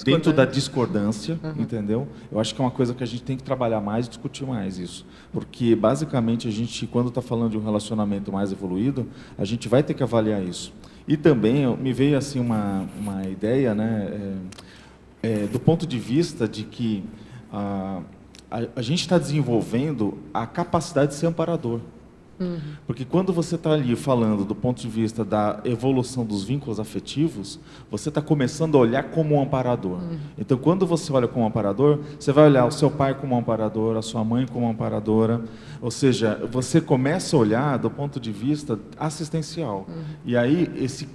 dentro da discordância, entendeu? Eu acho que é uma coisa que a gente tem que trabalhar mais e discutir mais isso. Porque, basicamente, a gente, quando está falando de um relacionamento mais evoluído, a gente vai ter que avaliar isso. E também, me veio assim uma ideia, né, do ponto de vista de que a gente está desenvolvendo a capacidade de ser amparador. Porque quando você está ali falando do ponto de vista da evolução dos vínculos afetivos, você está começando a olhar como um amparador. Então, quando você olha como um amparador, você vai olhar o seu pai como um amparador, a sua mãe como uma amparadora, ou seja, você começa a olhar do ponto de vista assistencial. E aí,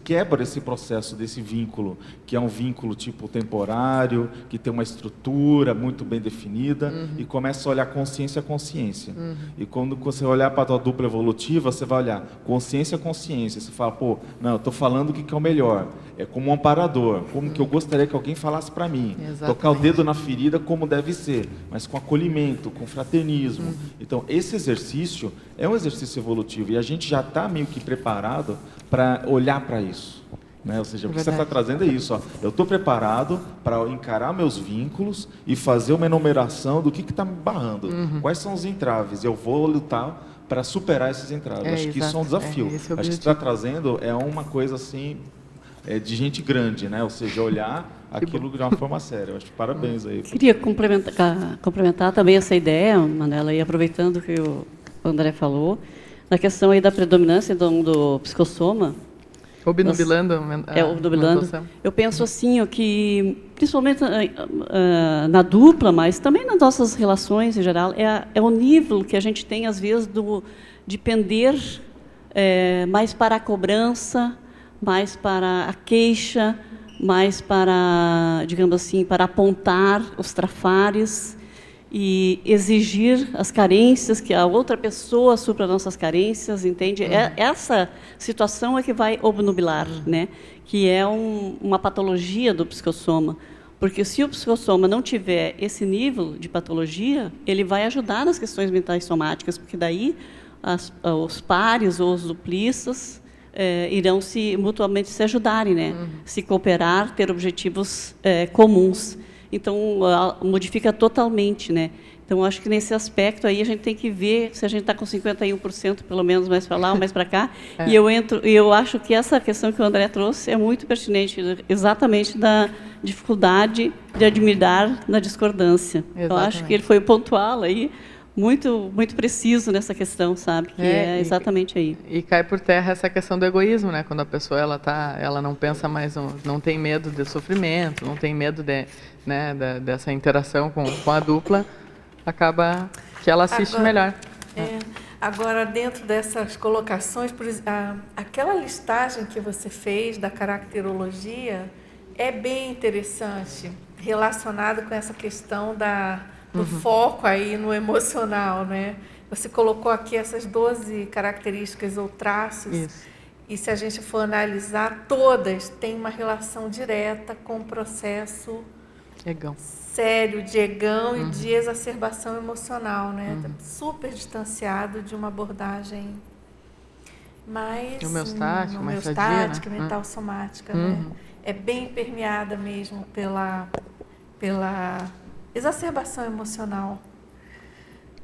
quebra esse processo desse vínculo, que é um vínculo tipo temporário, que tem uma estrutura muito bem definida, e começa a olhar consciência a consciência. E quando você olhar para a tua dupla evolutiva, você vai olhar consciência a consciência, você fala, pô, não, eu estou falando o que é o melhor, é como um amparador, como que eu gostaria que alguém falasse para mim. Exatamente. Tocar o dedo na ferida como deve ser, mas com acolhimento, com fraternismo. Então, esse exercício é um exercício evolutivo e a gente já está meio que preparado para olhar para isso. Né? Ou seja, o que você está trazendo é isso. Ó. Eu estou preparado para encarar meus vínculos e fazer uma enumeração do que está me barrando. Quais são os entraves? Eu vou lutar para superar esses entraves. Acho que isso é um desafio. Acho que você está trazendo uma coisa assim de gente grande, né? Ou seja, olhar aquilo de uma forma séria. Eu acho que parabéns aí.
Queria complementar também essa ideia, Manuela, e aproveitando que o André falou, na questão aí da predominância do psicossoma.
Obnubilando.
Obnubilando. Eu penso assim, que principalmente na dupla, mas também nas nossas relações em geral, é o nível que a gente tem, às vezes, de pender mais para a cobrança, mais para a queixa, mais para, digamos assim, para apontar os trafares e exigir as carências, que a outra pessoa supra nossas carências, entende? Essa situação é que vai obnubilar, né? Que é uma patologia do psicossoma. Porque se o psicossoma não tiver esse nível de patologia, ele vai ajudar nas questões mentais somáticas, porque daí os pares ou os dupliças irão mutuamente se ajudarem, né? Se cooperar, ter objetivos comuns. Então, modifica totalmente, né? Então, acho que nesse aspecto aí a gente tem que ver se a gente está com 51%, pelo menos, mais para lá ou mais para cá. E eu acho que essa questão que o André trouxe é muito pertinente, exatamente da dificuldade de admirar na discordância. Exatamente. Eu acho que ele foi pontual aí, muito, muito preciso nessa questão, sabe? Que é exatamente aí.
E cai por terra essa questão do egoísmo, né? Quando a pessoa ela não pensa mais, não tem medo de sofrimento, não tem medo dessa interação com a dupla, acaba que ela assiste melhor.
Agora, dentro dessas colocações, aquela listagem que você fez da caracterologia é bem interessante, relacionado com essa questão do foco aí no emocional, né? Você colocou aqui essas 12 características ou traços. Isso. E se a gente for analisar, todas têm uma relação direta com o processo sério de egão e de exacerbação emocional, né? Super distanciado de uma abordagem mais homeostática,
né?
mental somática, né? É bem permeada mesmo pela exacerbação emocional.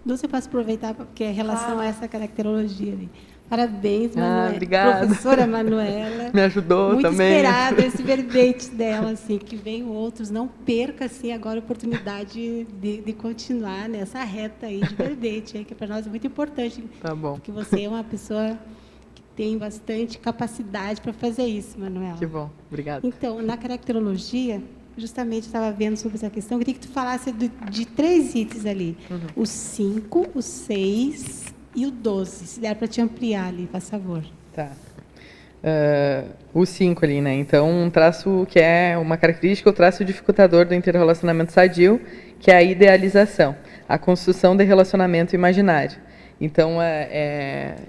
Lúcia, eu posso aproveitar, porque é em relação a essa caracterologia ali. Parabéns, Manuela.
Obrigada.
Professora Manuela.
Me ajudou
muito
também.
Muito esperado esse verbete dela, assim, que venham outros. Não perca, assim, agora a oportunidade de continuar nessa reta aí de verbete, que para nós é muito importante.
Tá bom.
Porque você é uma pessoa que tem bastante capacidade para fazer isso, Manuela.
Que bom. Obrigada.
Então, na caracterologia, justamente estava vendo sobre essa questão, eu queria que tu falasse de 3 itens ali. O 5, o 6 e o 12. Se der para te ampliar ali, por favor.
Tá. O 5 ali, né? Então, um traço que é uma característica, o traço dificultador do interrelacionamento sadio, que é a idealização, a construção de relacionamento imaginário. Então,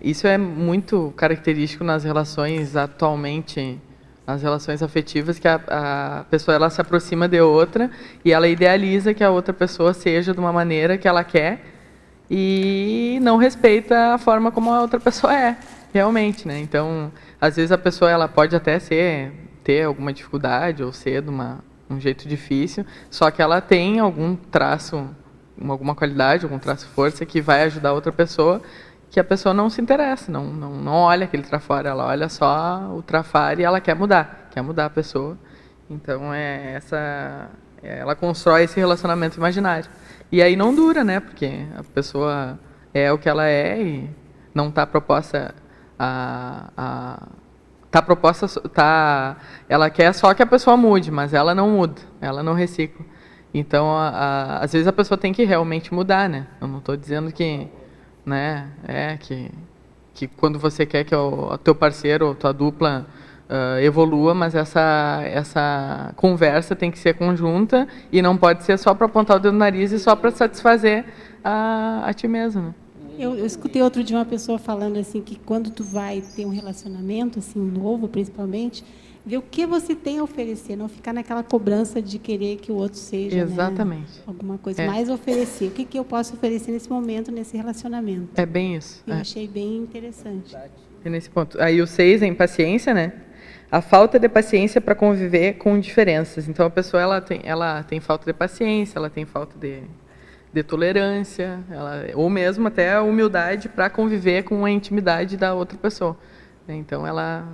isso é muito característico nas relações atualmente, nas relações afetivas, que a pessoa ela se aproxima de outra e ela idealiza que a outra pessoa seja de uma maneira que ela quer e não respeita a forma como a outra pessoa é, realmente, né? Então, às vezes a pessoa ela pode até ter alguma dificuldade ou ser de um jeito difícil, só que ela tem algum traço, alguma qualidade, algum traço força que vai ajudar a outra pessoa, que a pessoa não se interessa, não olha aquele trafora, ela olha só o trafar e ela quer mudar a pessoa. Então, ela constrói esse relacionamento imaginário. E aí não dura, né? Porque a pessoa é o que ela é e não está proposta ela quer só que a pessoa mude, mas ela não muda, ela não recicla. Então, às vezes a pessoa tem que realmente mudar, né? Eu não estou dizendo que, né, que quando você quer que o teu parceiro ou tua dupla evolua, mas essa conversa tem que ser conjunta e não pode ser só para apontar o dedo no nariz e só para satisfazer a ti mesmo, né?
Eu escutei outro dia uma pessoa falando assim que quando tu vai ter um relacionamento assim novo, principalmente, ver o que você tem a oferecer, não ficar naquela cobrança de querer que o outro seja,
exatamente,
né, alguma coisa, mais oferecer. O que eu posso oferecer nesse momento, nesse relacionamento?
É bem isso.
Eu achei bem interessante.
E nesse ponto. Aí o 6 é impaciência, né? A falta de paciência para conviver com diferenças. Então a pessoa ela tem falta de paciência, ela tem falta de tolerância, ou mesmo até a humildade para conviver com a intimidade da outra pessoa. Então ela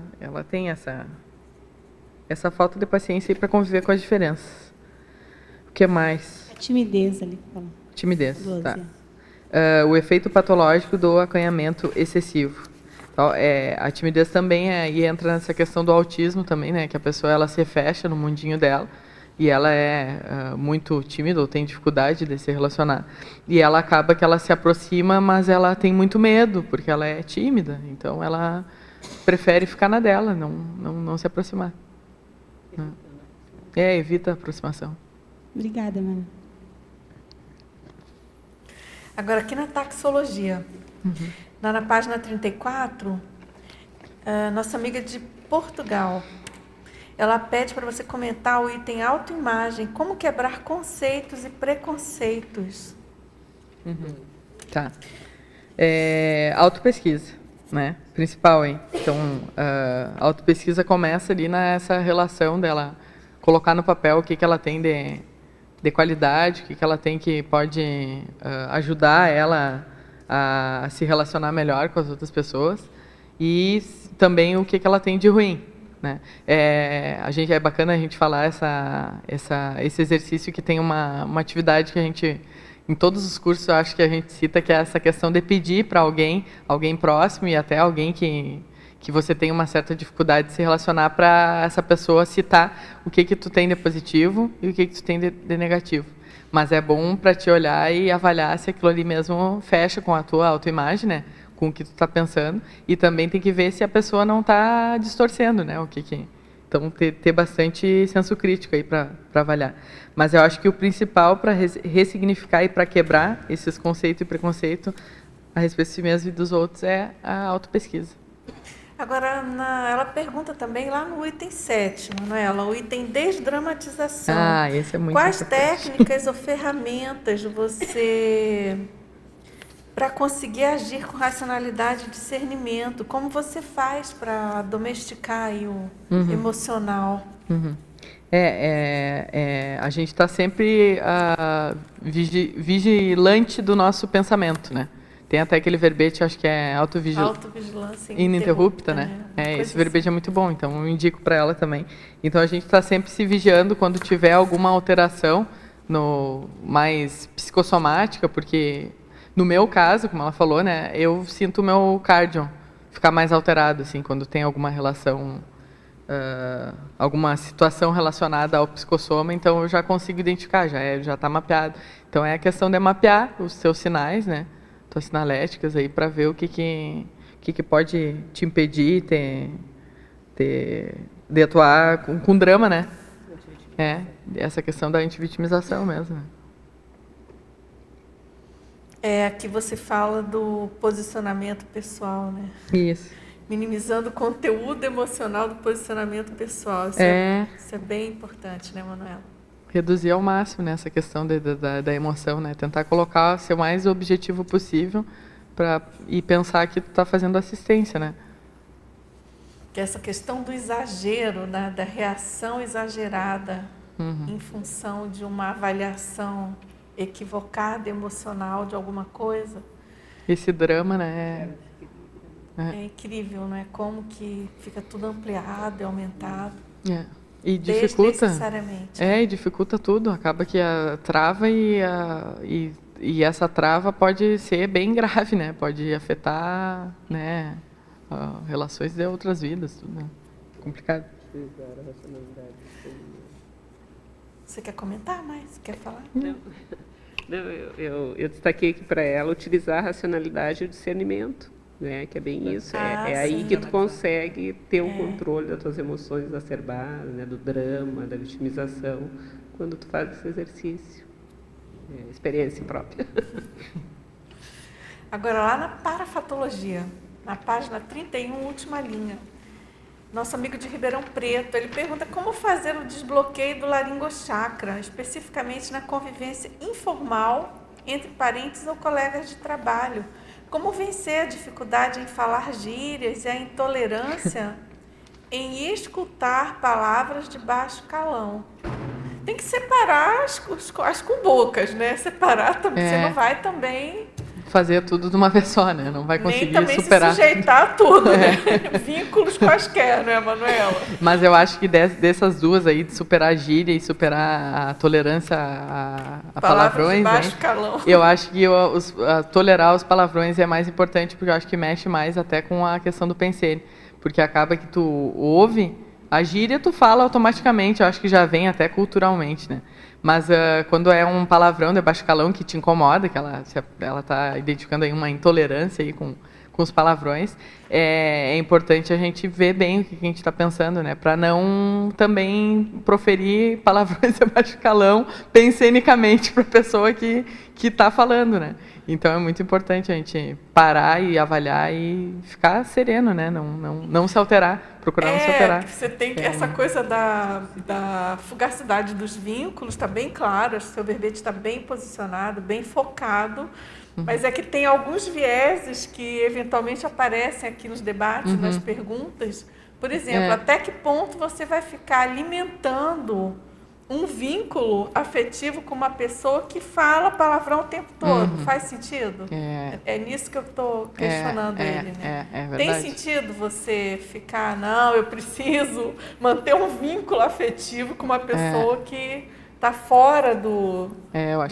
tem essa falta de paciência para conviver com as diferenças. O que mais?
A timidez ali.
Timidez, tá. O efeito patológico do acanhamento excessivo. Então, a timidez também entra nessa questão do autismo também, né? Que a pessoa ela se fecha no mundinho dela e ela é muito tímida ou tem dificuldade de se relacionar. E ela acaba que ela se aproxima, mas ela tem muito medo, porque ela é tímida. Então, ela prefere ficar na dela, não se aproximar. Evita a aproximação.
Obrigada, Mana.
Agora, aqui na taxologia, na página 34, nossa amiga de Portugal, ela pede para você comentar o item autoimagem, como quebrar conceitos e preconceitos.
Tá. Autopesquisa, né? Principal, hein? Então, a autopesquisa começa ali nessa relação dela colocar no papel o que ela tem de qualidade, o que ela tem que pode ajudar ela a se relacionar melhor com as outras pessoas e também o que ela tem de ruim, né? É bacana a gente falar esse exercício que tem uma atividade que a gente, em todos os cursos, eu acho que a gente cita, que é essa questão de pedir para alguém próximo e até alguém que você tem uma certa dificuldade de se relacionar, para essa pessoa citar o que tu tem de positivo e o que tu tem de negativo. Mas é bom para te olhar e avaliar se aquilo ali mesmo fecha com a tua autoimagem, né? Com o que tu está pensando. E também tem que ver se a pessoa não está distorcendo, né? Então, ter bastante senso crítico aí para avaliar. Mas eu acho que o principal para ressignificar e para quebrar esses conceitos e preconceitos a respeito de si mesmo e dos outros é a autopesquisa.
Agora, ela pergunta também lá no item 7, Manuela, o item desdramatização.
Esse é muito
Quais
importante.
técnicas ou ferramentas você, para conseguir agir com racionalidade e discernimento, como você faz para domesticar aí o emocional?
A gente está sempre vigilante do nosso pensamento, né? Tem até aquele verbete, acho que é
autovigilância
ininterrupta, né? Esse verbete é muito bom, então eu indico para ela também. Então a gente está sempre se vigiando quando tiver alguma alteração mais psicossomática, porque no meu caso, como ela falou, né, eu sinto o meu cardio ficar mais alterado, assim, quando tem alguma relação, alguma situação relacionada ao psicossoma, então eu já consigo identificar, já está mapeado. Então é a questão de mapear os seus sinais, né? Suas sinaléticas aí para ver o que pode te impedir de atuar com drama, né? Essa questão da antivitimização mesmo.
Aqui você fala do posicionamento pessoal, né?
Isso.
Minimizando o conteúdo emocional do posicionamento pessoal. Isso é bem importante, né, Manuela?
Reduzir ao máximo, né, essa questão da emoção, né? Tentar colocar, ser o mais objetivo possível e pensar que tu está fazendo assistência, né?
Que essa questão do exagero, né, da reação exagerada em função de uma avaliação equivocada, emocional de alguma coisa.
Esse drama, né?
É incrível, né? Como que fica tudo ampliado e aumentado.
E dificulta.
Desnecessariamente.
E dificulta tudo. Acaba que trava e essa trava pode ser bem grave, né? Pode afetar, né, relações de outras vidas, tudo, né? Complicado.
Você quer comentar mais? Quer falar?
Não, eu destaquei aqui para ela utilizar a racionalidade e o discernimento. Né, que é bem isso, aí que tu consegue ter o controle das tuas emoções exacerbadas, né, do drama, da vitimização, quando tu faz esse exercício. Experiência própria.
Agora, lá na parafatologia, na página 31, última linha, nosso amigo de Ribeirão Preto, ele pergunta como fazer o desbloqueio do laringochakra, especificamente na convivência informal entre parentes ou colegas de trabalho. Como vencer a dificuldade em falar gírias e a intolerância em escutar palavras de baixo calão? Tem que separar as cubocas, né? Separar também. Você não vai também
fazer tudo de uma vez só, né? Não vai conseguir
nem também
superar.
Se sujeitar a tudo, né? Vínculos quaisquer, né, Manuela?
Mas eu acho que dessas duas aí, de superar a gíria e superar a tolerância a palavrões,
de baixo
né?
calão.
Eu acho que tolerar os palavrões é mais importante, porque eu acho que mexe mais até com a questão do pensene. Porque acaba que tu ouve, a gíria tu fala automaticamente, eu acho que já vem até culturalmente, né? Mas quando é um palavrão de baixo calão que te incomoda, que ela está identificando aí uma intolerância aí com os palavrões, é importante a gente ver bem o que a gente está pensando, né? Para não também proferir palavrões de baixo calão pensenicamente para a pessoa que está falando, né? Então é muito importante a gente parar e avaliar e ficar sereno, né? Não se alterar, procurar não se alterar.
Você tem que essa coisa da fugacidade dos vínculos está bem clara, o seu verbete está bem posicionado, bem focado, mas é que tem alguns vieses que eventualmente aparecem aqui nos debates, nas perguntas. Por exemplo, até que ponto você vai ficar alimentando um vínculo afetivo com uma pessoa que fala palavrão o tempo todo? Faz sentido? É nisso que eu estou questionando ele, né? Tem sentido você ficar, não, eu preciso manter um vínculo afetivo com uma pessoa que está fora do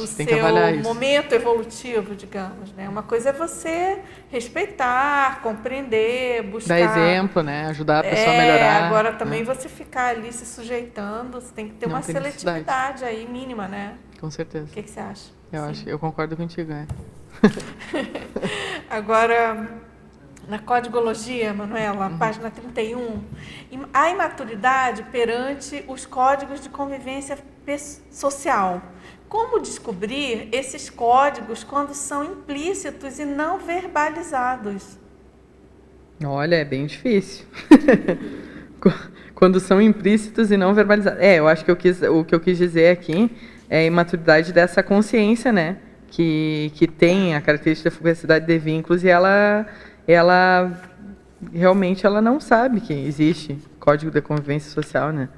seu momento evolutivo, digamos, né? Uma coisa é você respeitar, compreender, buscar...
Dar exemplo, né? Ajudar a pessoa a melhorar.
Agora também você ficar ali se sujeitando, você tem que ter uma seletividade aí mínima, né?
Com certeza.
O que você acha?
Eu concordo contigo,
Agora, na codigologia, Manuela, página 31, a imaturidade perante os códigos de convivência social. Como descobrir esses códigos quando são implícitos e não verbalizados?
Olha, é bem difícil. Quando são implícitos e não verbalizados. Eu acho que o que eu quis dizer aqui é a imaturidade dessa consciência, né? Que tem a característica da fugacidade de vínculos e ela realmente não sabe que existe código de convivência social, né?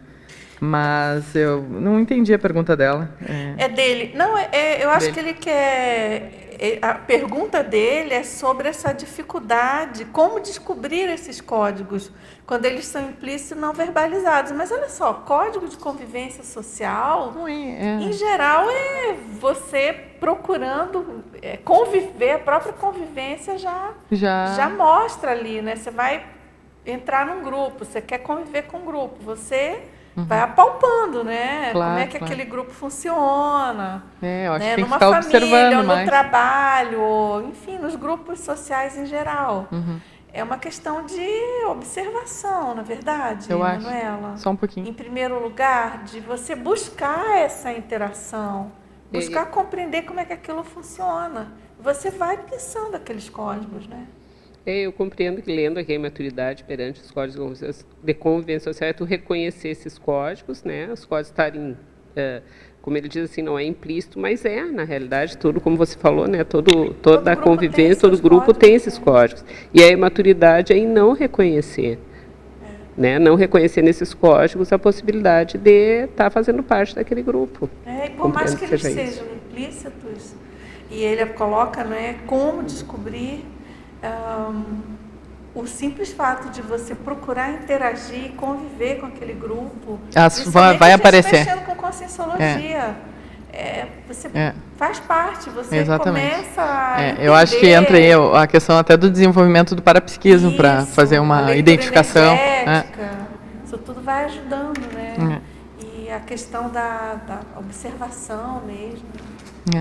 Mas eu não entendi a pergunta dela.
É dele. Não, eu acho que ele quer... A pergunta dele é sobre essa dificuldade, como descobrir esses códigos, quando eles são implícitos e não verbalizados. Mas olha só, código de convivência social, em geral, é você procurando conviver, a própria convivência já mostra ali, né? Você vai entrar num grupo, você quer conviver com um grupo, você... vai apalpando, né?
Claro,
como é que aquele grupo funciona.
Eu acho
né?
que tem
Numa
que ficar
família,
observando
ou no
mais.
trabalho, enfim, nos grupos sociais em geral. É uma questão de observação, na verdade,
Eu acho.
Manuela.
Só um pouquinho.
Em primeiro lugar, de você buscar essa interação, buscar compreender como é que aquilo funciona. Você vai pensando aqueles códigos, né?
Eu compreendo que, lendo aqui a maturidade perante os códigos de convivência social, é tu reconhecer esses códigos, né? Os códigos estarem, como ele diz assim, não é implícito, mas na realidade, tudo, como você falou, né? Toda a convivência, todo grupo tem esses códigos. E a imaturidade é em não reconhecer, né? Não reconhecer nesses códigos a possibilidade de estar fazendo parte daquele grupo.
E por mais que eles sejam implícitos, e ele coloca, né, como descobrir... o simples fato de você procurar interagir, conviver com aquele grupo,
vai aparecer.
Mexendo com conscienciologia, você faz parte, você começa a entender.
Eu acho que entra aí a questão até do desenvolvimento do parapsiquismo para fazer uma identificação.
Isso tudo vai ajudando, né? E a questão da observação mesmo,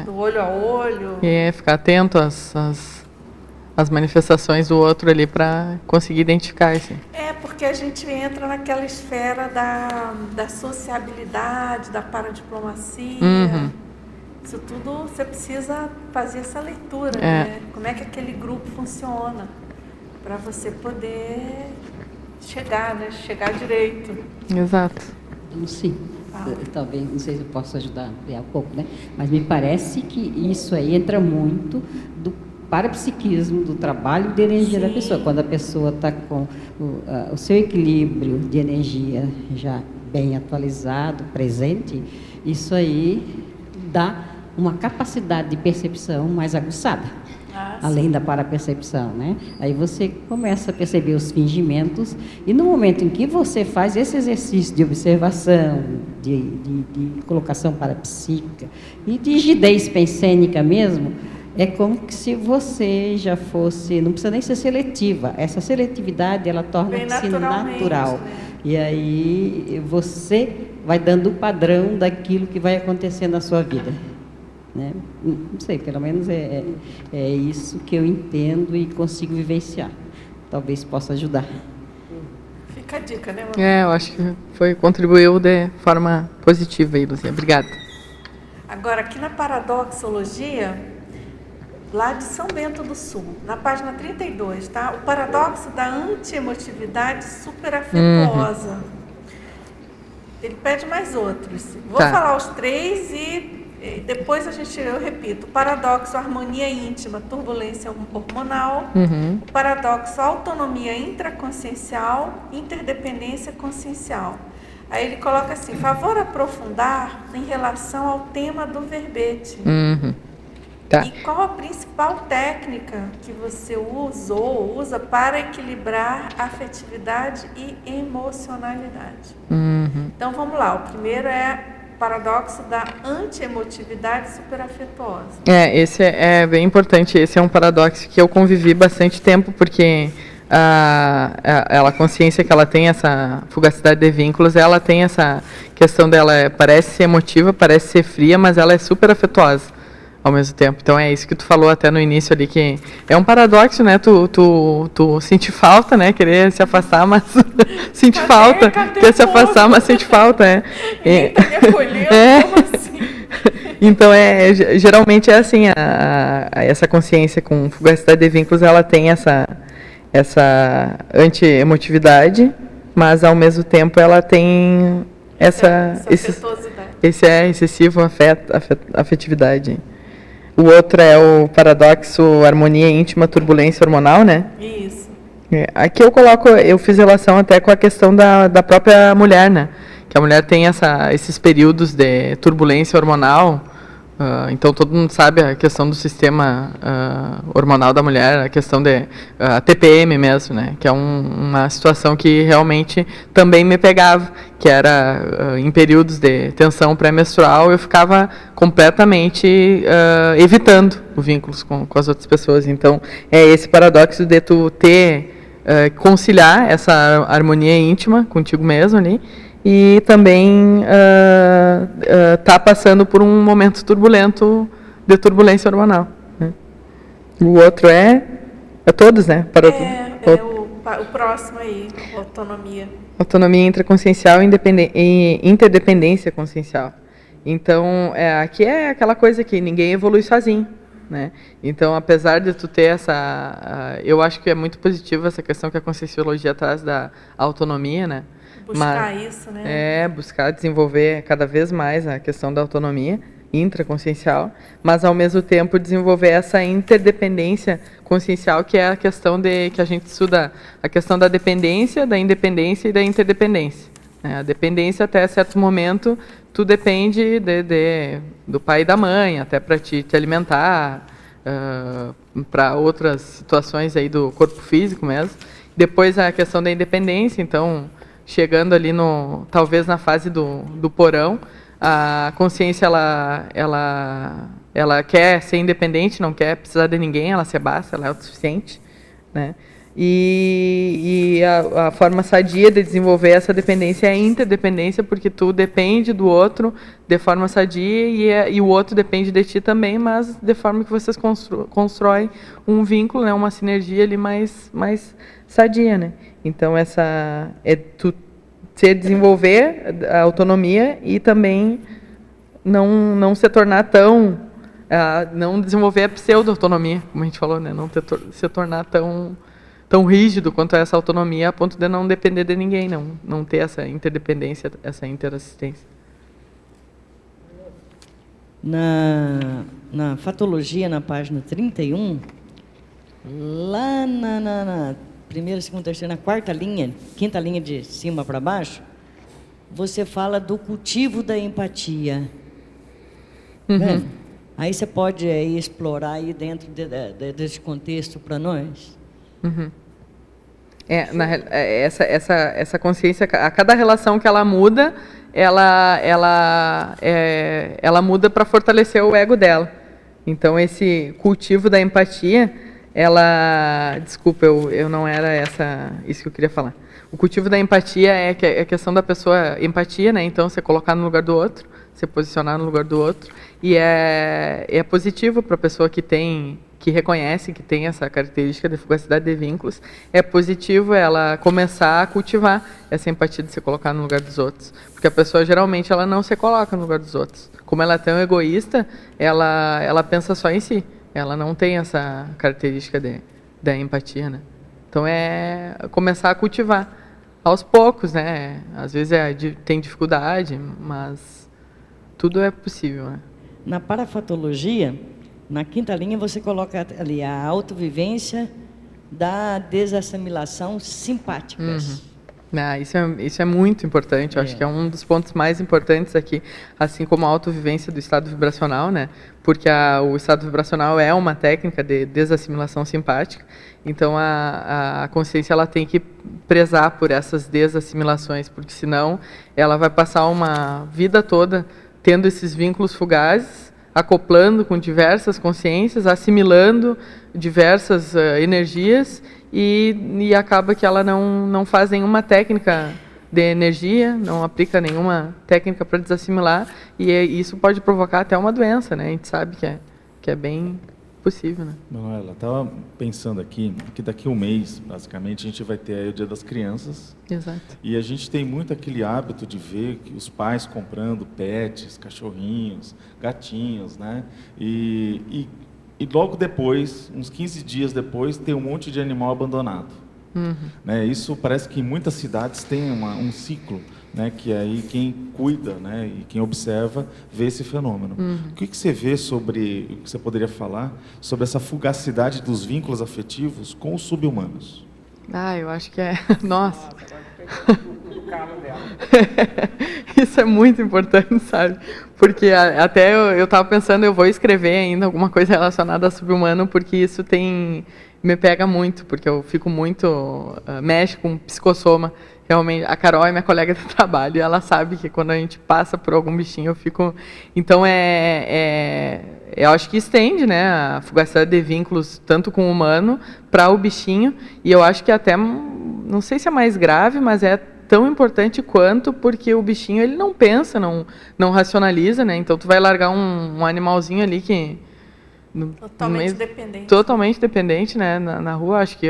do olho a olho.
E ficar atento às manifestações do outro ali para conseguir identificar isso.
Porque a gente entra naquela esfera da sociabilidade, da paradiplomacia. Isso tudo você precisa fazer essa leitura, né? Como é que aquele grupo funciona, para você poder chegar, né? Chegar direito.
Exato.
Sim. Talvez, não sei se eu posso ajudar a ampliar um pouco, né? Mas me parece que isso aí entra muito do parapsiquismo, do trabalho de energia da pessoa. Quando a pessoa está com o seu equilíbrio de energia já bem atualizado, presente, isso aí dá uma capacidade de percepção mais aguçada, além da parapercepção, né? Aí você começa a perceber os fingimentos, e no momento em que você faz esse exercício de observação, de colocação parapsíquica e de rigidez pensênica mesmo, é como se você já fosse, não precisa nem ser seletiva, essa seletividade ela torna-se natural. Né? E aí você vai dando o padrão daquilo que vai acontecer na sua vida. Né? Não sei, pelo menos é isso que eu entendo e consigo vivenciar. Talvez possa ajudar.
Fica a dica, né, Manuela?
Eu acho que contribuiu de forma positiva aí, Luzia. Obrigada.
Agora, aqui na Paradoxologia, lá de São Bento do Sul, na página 32, tá? O paradoxo da antiemotividade superafetuosa. Ele pede mais outros. Vou falar os 3 e depois eu repito. O paradoxo harmonia íntima, turbulência hormonal. O paradoxo autonomia intraconsciencial, interdependência consciencial. Aí ele coloca assim, favor aprofundar em relação ao tema do verbete. E qual a principal técnica que você usa para equilibrar afetividade e emocionalidade? Então vamos lá, o primeiro é o paradoxo da antiemotividade superafetuosa.
Esse é bem importante, esse é um paradoxo que eu convivi bastante tempo, porque a consciência que ela tem, essa fugacidade de vínculos, ela tem essa questão dela, parece ser emotiva, parece ser fria, mas ela é super afetuosa ao mesmo tempo. Então é isso que tu falou até no início ali, que é um paradoxo, né? Tu sente falta, né? Querer se afastar, mas sente falta. Quer se afastar, mas sente falta,
Ninguém tá me acolhendo, como assim?
Então geralmente é assim, essa consciência com fugacidade de vínculos, ela tem essa anti-emotividade, mas ao mesmo tempo ela tem esse excessivo afetividade. O outro é o paradoxo harmonia íntima, turbulência hormonal, né?
Isso.
Aqui eu fiz relação até com a questão da própria mulher, né? que a mulher tem esses períodos de turbulência hormonal. Então, todo mundo sabe a questão do sistema hormonal da mulher, a questão de TPM mesmo, né? Que é uma situação que realmente também me pegava, que era em períodos de tensão pré-menstrual, eu ficava completamente evitando os vínculos com as outras pessoas. Então, é esse paradoxo de tu conciliar essa harmonia íntima contigo mesmo ali, e também tá passando por um momento turbulento de turbulência hormonal, né? O outro é todos, né?
O próximo aí, autonomia.
Autonomia intraconsciencial e interdependência consciencial. Então, aqui é aquela coisa que ninguém evolui sozinho, né? Então, apesar de tu ter eu acho que é muito positivo essa questão que a Conscienciologia traz da autonomia, né?
Buscar isso, né?
Buscar desenvolver cada vez mais a questão da autonomia intraconsciencial, mas ao mesmo tempo desenvolver essa interdependência consciencial, que é a questão que a gente estuda, a questão da dependência, da independência e da interdependência. A dependência, até certo momento, tu depende do pai e da mãe, até para te alimentar, para outras situações aí do corpo físico mesmo. Depois a questão da independência, então, chegando ali talvez na fase do porão, a consciência ela quer ser independente, não quer precisar de ninguém, ela se basta, ela é autossuficiente, né? E a forma sadia de desenvolver essa dependência é a interdependência, porque tu depende do outro de forma sadia e o outro depende de ti também, mas de forma que vocês constroem um vínculo, né, uma sinergia ali mais sadia, né? Então, tu desenvolver a autonomia e também não se tornar não desenvolver a pseudo-autonomia, como a gente falou, né? Não se tornar tão rígido quanto essa autonomia, a ponto de não depender de ninguém, não ter essa interdependência, essa interassistência.
Na fatologia, na página 31, lá na primeira, segunda, terceira, na quarta linha, quinta linha de cima para baixo, você fala do cultivo da empatia.
Uhum.
Aí você pode explorar aí dentro desse contexto para nós?
Uhum. Essa consciência, a cada relação que ela muda, ela muda para fortalecer o ego dela. Então, esse cultivo da empatia, desculpa, eu não era isso que eu queria falar. O cultivo da empatia é a questão da pessoa, empatia, né? Então, você colocar no lugar do outro, se posicionar no lugar do outro, e é positivo para a pessoa que reconhece que tem essa característica de fugacidade de vínculos, é positivo ela começar a cultivar essa empatia de se colocar no lugar dos outros, porque a pessoa geralmente ela não se coloca no lugar dos outros. Como ela é tão egoísta, ela pensa só em si, ela não tem essa característica da empatia, né? Então é começar a cultivar aos poucos, né? Às vezes tem dificuldade, mas tudo é possível, né?
Na parafatologia, na quinta linha, você coloca ali a autovivência da desassimilação simpática.
Uhum. Isso é muito importante. Eu acho que é um dos pontos mais importantes aqui, assim como a autovivência do estado vibracional, né? Porque o estado vibracional é uma técnica de desassimilação simpática. Então, a consciência ela tem que prezar por essas desassimilações, porque senão ela vai passar uma vida toda tendo esses vínculos fugazes, acoplando com diversas consciências, assimilando diversas energias e acaba que ela não faz nenhuma técnica de energia, não aplica nenhuma técnica para desassimilar e isso pode provocar até uma doença, né? A gente sabe que é bem possível, né?
Manuela, estava pensando aqui que daqui a um mês, basicamente, a gente vai ter aí o Dia das Crianças.
Exato.
E a gente tem muito aquele hábito de ver que os pais comprando pets, cachorrinhos, gatinhos, né? E logo depois, uns 15 dias depois, tem um monte de animal abandonado. Uhum. Né? Isso parece que em muitas cidades tem um ciclo, né, que aí quem cuida, né, e quem observa vê esse fenômeno. Uhum. O que você vê o que você poderia falar sobre essa fugacidade dos vínculos afetivos com os subhumanos?
Eu acho que é... Nossa.
O carro dela.
isso é muito importante, sabe? Porque até eu estava pensando, eu vou escrever ainda alguma coisa relacionada a subhumano, porque isso me pega muito, porque eu fico muito, mexe com psicossoma. Realmente, a Carol é minha colega de trabalho e ela sabe que quando a gente passa por algum bichinho eu fico... Então, eu acho que estende, né, a fugacidade de vínculos tanto com o humano para o bichinho, e eu acho que até, não sei se é mais grave, mas é tão importante quanto, porque o bichinho ele não pensa, não racionaliza, né? Então tu vai largar um animalzinho ali que...
Totalmente dependente.
Totalmente dependente, né, na rua. Acho que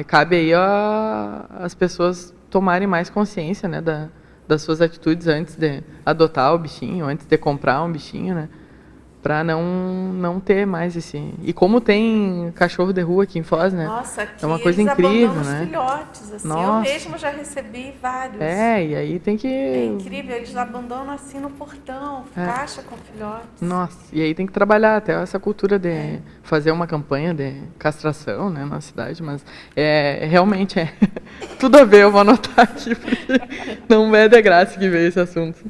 cabe aí as pessoas tomarem mais consciência, né, das suas atitudes antes de adotar o bichinho, antes de comprar um bichinho, né, para não ter mais esse... E como tem cachorro de rua aqui em Foz, né?
Nossa, aqui
é uma coisa
eles
incrível,
abandonam
né?
Os filhotes, assim.
Nossa.
Eu mesma já recebi vários.
E aí tem que...
É incrível, eles abandonam assim no portão, caixa com filhotes.
Nossa, e aí tem que trabalhar até essa cultura de fazer uma campanha de castração, né, na cidade, mas realmente tudo a ver, eu vou anotar aqui, porque não é de graça que veio esse assunto.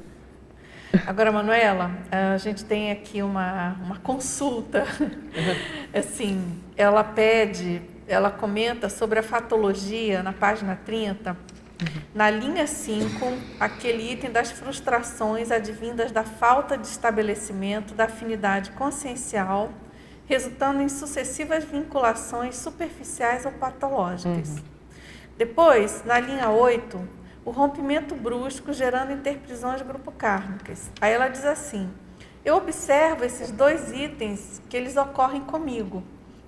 Agora, Manuela, a gente tem aqui uma consulta. Assim, ela comenta sobre a fatologia na página 30, na linha 5, aquele item das frustrações advindas da falta de estabelecimento da afinidade consciencial, resultando em sucessivas vinculações superficiais ou patológicas. Depois, na linha 8, o rompimento brusco gerando interprisões grupo-kármicas. Aí ela diz assim: eu observo esses dois itens que eles ocorrem comigo,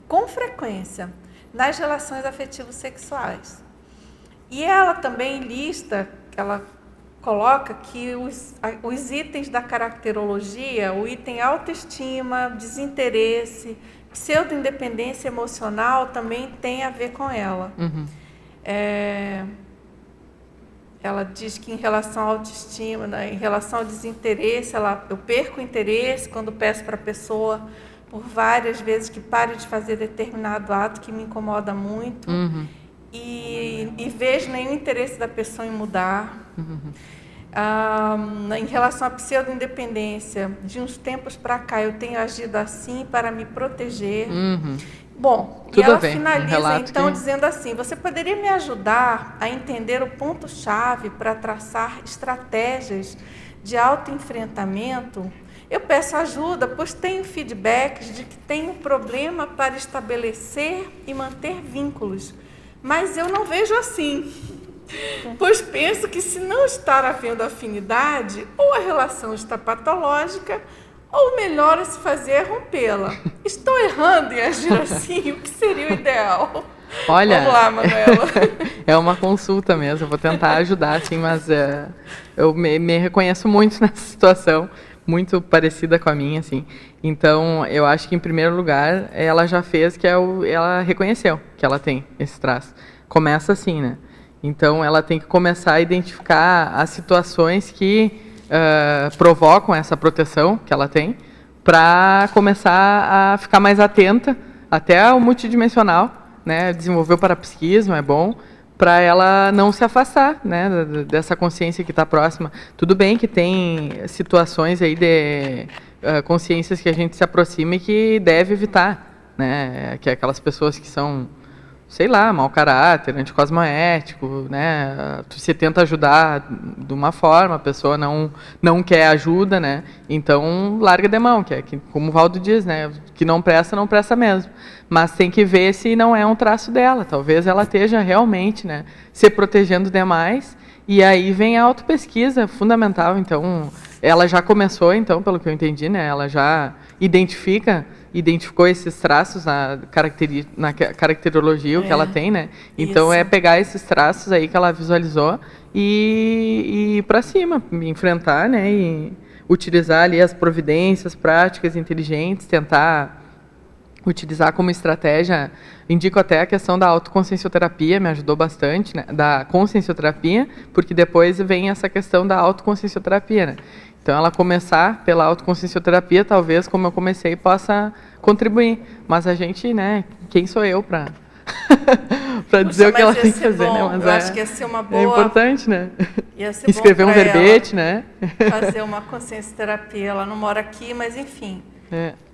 com frequência, nas relações afetivo-sexuais. E ela também lista, ela coloca que os itens da caracterologia, o item autoestima, desinteresse, pseudo-independência emocional também tem a ver com ela. Ela diz que em relação à autoestima, né, em relação ao desinteresse, eu perco o interesse quando peço para a pessoa por várias vezes que pare de fazer determinado ato que me incomoda muito, e vejo nenhum interesse da pessoa em mudar. Em relação à pseudo-independência, de uns tempos para cá eu tenho agido assim para me proteger. Bom, e ela finaliza então dizendo assim: você poderia me ajudar a entender o ponto-chave para traçar estratégias de autoenfrentamento? Eu peço ajuda, pois tenho feedbacks de que tenho problema para estabelecer e manter vínculos, mas eu não vejo assim, pois penso que se não estar havendo afinidade, ou a relação está patológica, ou melhor a se fazer é rompê-la. Estou errando em agir assim? O que seria o ideal?
Olha,
vamos lá, Manuela.
É uma consulta mesmo, eu vou tentar ajudar, assim, mas eu me reconheço muito nessa situação, muito parecida com a minha, assim. Então, eu acho que, em primeiro lugar, ela já fez ela reconheceu que ela tem esse traço. Começa assim, né? Então, ela tem que começar a identificar as situações que provocam essa proteção que ela tem, para começar a ficar mais atenta até ao multidimensional, né? Desenvolver o parapsiquismo é bom, para ela não se afastar, né, dessa consciência que está próxima. Tudo bem que tem situações aí de consciências que a gente se aproxima e que deve evitar, né, que é aquelas pessoas que são, sei lá, mau caráter, anticosmoético, né? Você tenta ajudar de uma forma, a pessoa não quer ajuda, né? Então larga de mão, que como o Valdo diz, né? Que não presta mesmo. Mas tem que ver se não é um traço dela. Talvez ela esteja realmente, né, se protegendo demais. E aí vem a autopesquisa, fundamental. Então, ela já começou, então, pelo que eu entendi, né? Ela já identificou esses traços na caracterologia, o que ela tem, né? Então, é pegar esses traços aí que ela visualizou e ir para cima, enfrentar, né? E utilizar ali as providências práticas, inteligentes, tentar utilizar como estratégia. Indico até a questão da autoconsciencioterapia, me ajudou bastante, né? Da consciencioterapia, porque depois vem essa questão da autoconsciencioterapia, né? Então, ela começar pela autoconsciencioterapia, talvez, como eu comecei, possa contribuir. Mas a gente, né, quem sou eu para para dizer o que ela tem que fazer,
bom.
né? Mas
eu acho que ia ser uma boa...
É importante, né?
Ia ser
escrever
bom
um verbete, né?
Fazer uma consciência terapia. Ela não mora aqui, mas enfim.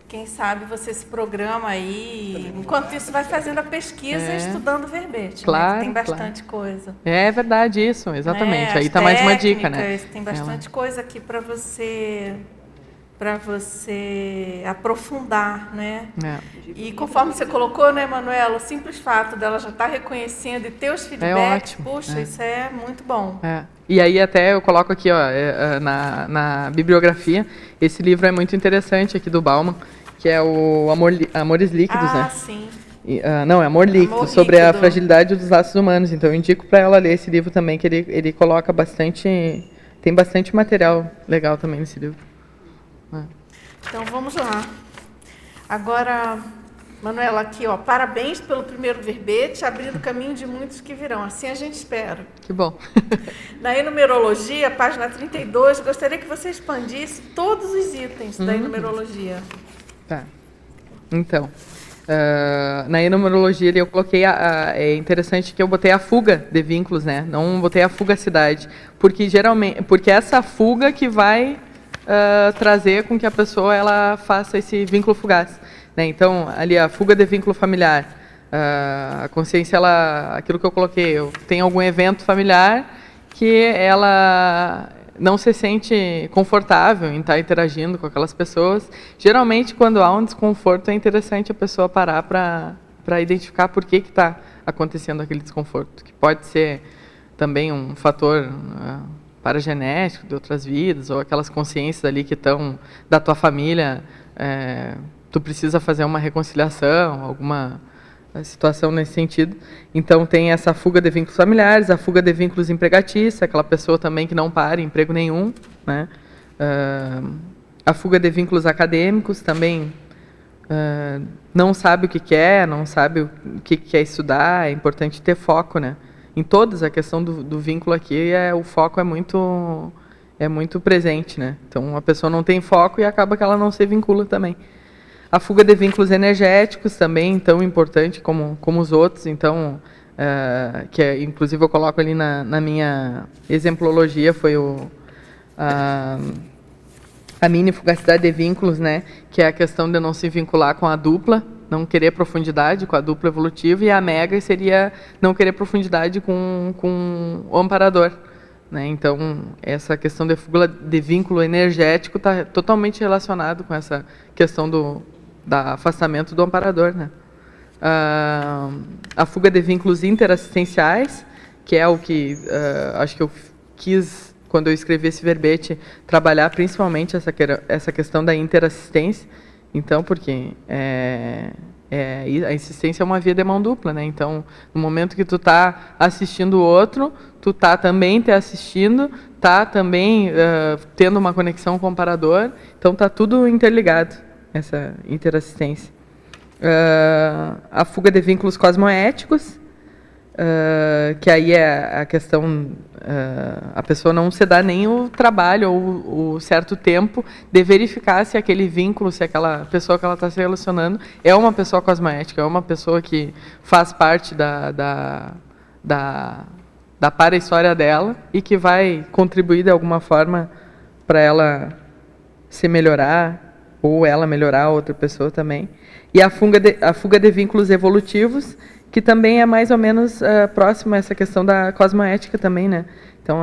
Quem sabe você se programa aí. Enquanto isso, vai fazendo a pesquisa e estudando verbete.
Claro,
né? Tem bastante coisa.
É verdade isso, exatamente. Aí tá mais uma dica, né?
Tem bastante coisa aqui para você aprofundar, né? E conforme você colocou, né, Manuela, o simples fato dela já estar reconhecendo e ter os feedbacks, puxa, isso é muito bom.
E aí até eu coloco aqui, ó, na bibliografia, esse livro é muito interessante aqui do Bauman, que é o Amores Líquidos, né?
Sim.
Não, é Amor Líquido, sobre a fragilidade dos laços humanos. Então eu indico para ela ler esse livro também, que ele coloca bastante, tem bastante material legal também nesse livro.
Então, vamos lá. Agora, Manuela, aqui, ó, parabéns pelo primeiro verbete, abrindo o caminho de muitos que virão. Assim a gente espera.
Que bom.
Na enumerologia, página 32, gostaria que você expandisse todos os itens da enumerologia.
Tá. Então, na enumerologia eu coloquei, é interessante que eu botei a fuga de vínculos, né? Não botei a fugacidade, porque essa fuga que vai trazer com que a pessoa ela faça esse vínculo fugaz, né? Então ali a fuga de vínculo familiar, a consciência, aquilo que eu coloquei, eu tenho algum evento familiar que ela não se sente confortável em estar interagindo com aquelas pessoas. Geralmente quando há um desconforto é interessante a pessoa parar para identificar por que está acontecendo aquele desconforto, que pode ser também um fator paragenético de outras vidas, ou aquelas consciências ali que estão da tua família, tu precisa fazer uma reconciliação, alguma situação nesse sentido. Então tem essa fuga de vínculos familiares, a fuga de vínculos empregatícios, aquela pessoa também que não para em emprego nenhum, né? A fuga de vínculos acadêmicos também, não sabe o que quer, não sabe o que quer estudar, é importante ter foco, né? Em todas, a questão do vínculo aqui, o foco é muito presente, né? Então, a pessoa não tem foco e acaba que ela não se vincula também. A fuga de vínculos energéticos também, tão importante como os outros. Então, inclusive eu coloco ali na minha exemplologia, foi a mini fugacidade de vínculos, né? Que é a questão de não se vincular com a dupla, não querer profundidade com a dupla evolutiva, e a mega seria não querer profundidade com o amparador, né? Então, essa questão de fuga de vínculo energético está totalmente relacionado com essa questão do afastamento do amparador, né? A fuga de vínculos interassistenciais, que é o que acho que eu quis, quando eu escrevi esse verbete, trabalhar principalmente essa questão da interassistência. Então, porque a insistência é uma via de mão dupla, né? Então, no momento que tu está assistindo o outro, tu está também te assistindo, está também tendo uma conexão com o amparador. Então, está tudo interligado, essa interassistência. A fuga de vínculos cosmoéticos, que aí é a questão, a pessoa não se dá nem o trabalho ou o certo tempo de verificar se aquele vínculo, se aquela pessoa que ela está se relacionando é uma pessoa cosmoética, é uma pessoa que faz parte da para-história dela e que vai contribuir de alguma forma para ela se melhorar ou ela melhorar a outra pessoa também. E a fuga de vínculos evolutivos, que também é mais ou menos próximo a essa questão da cosmoética também, né? Então,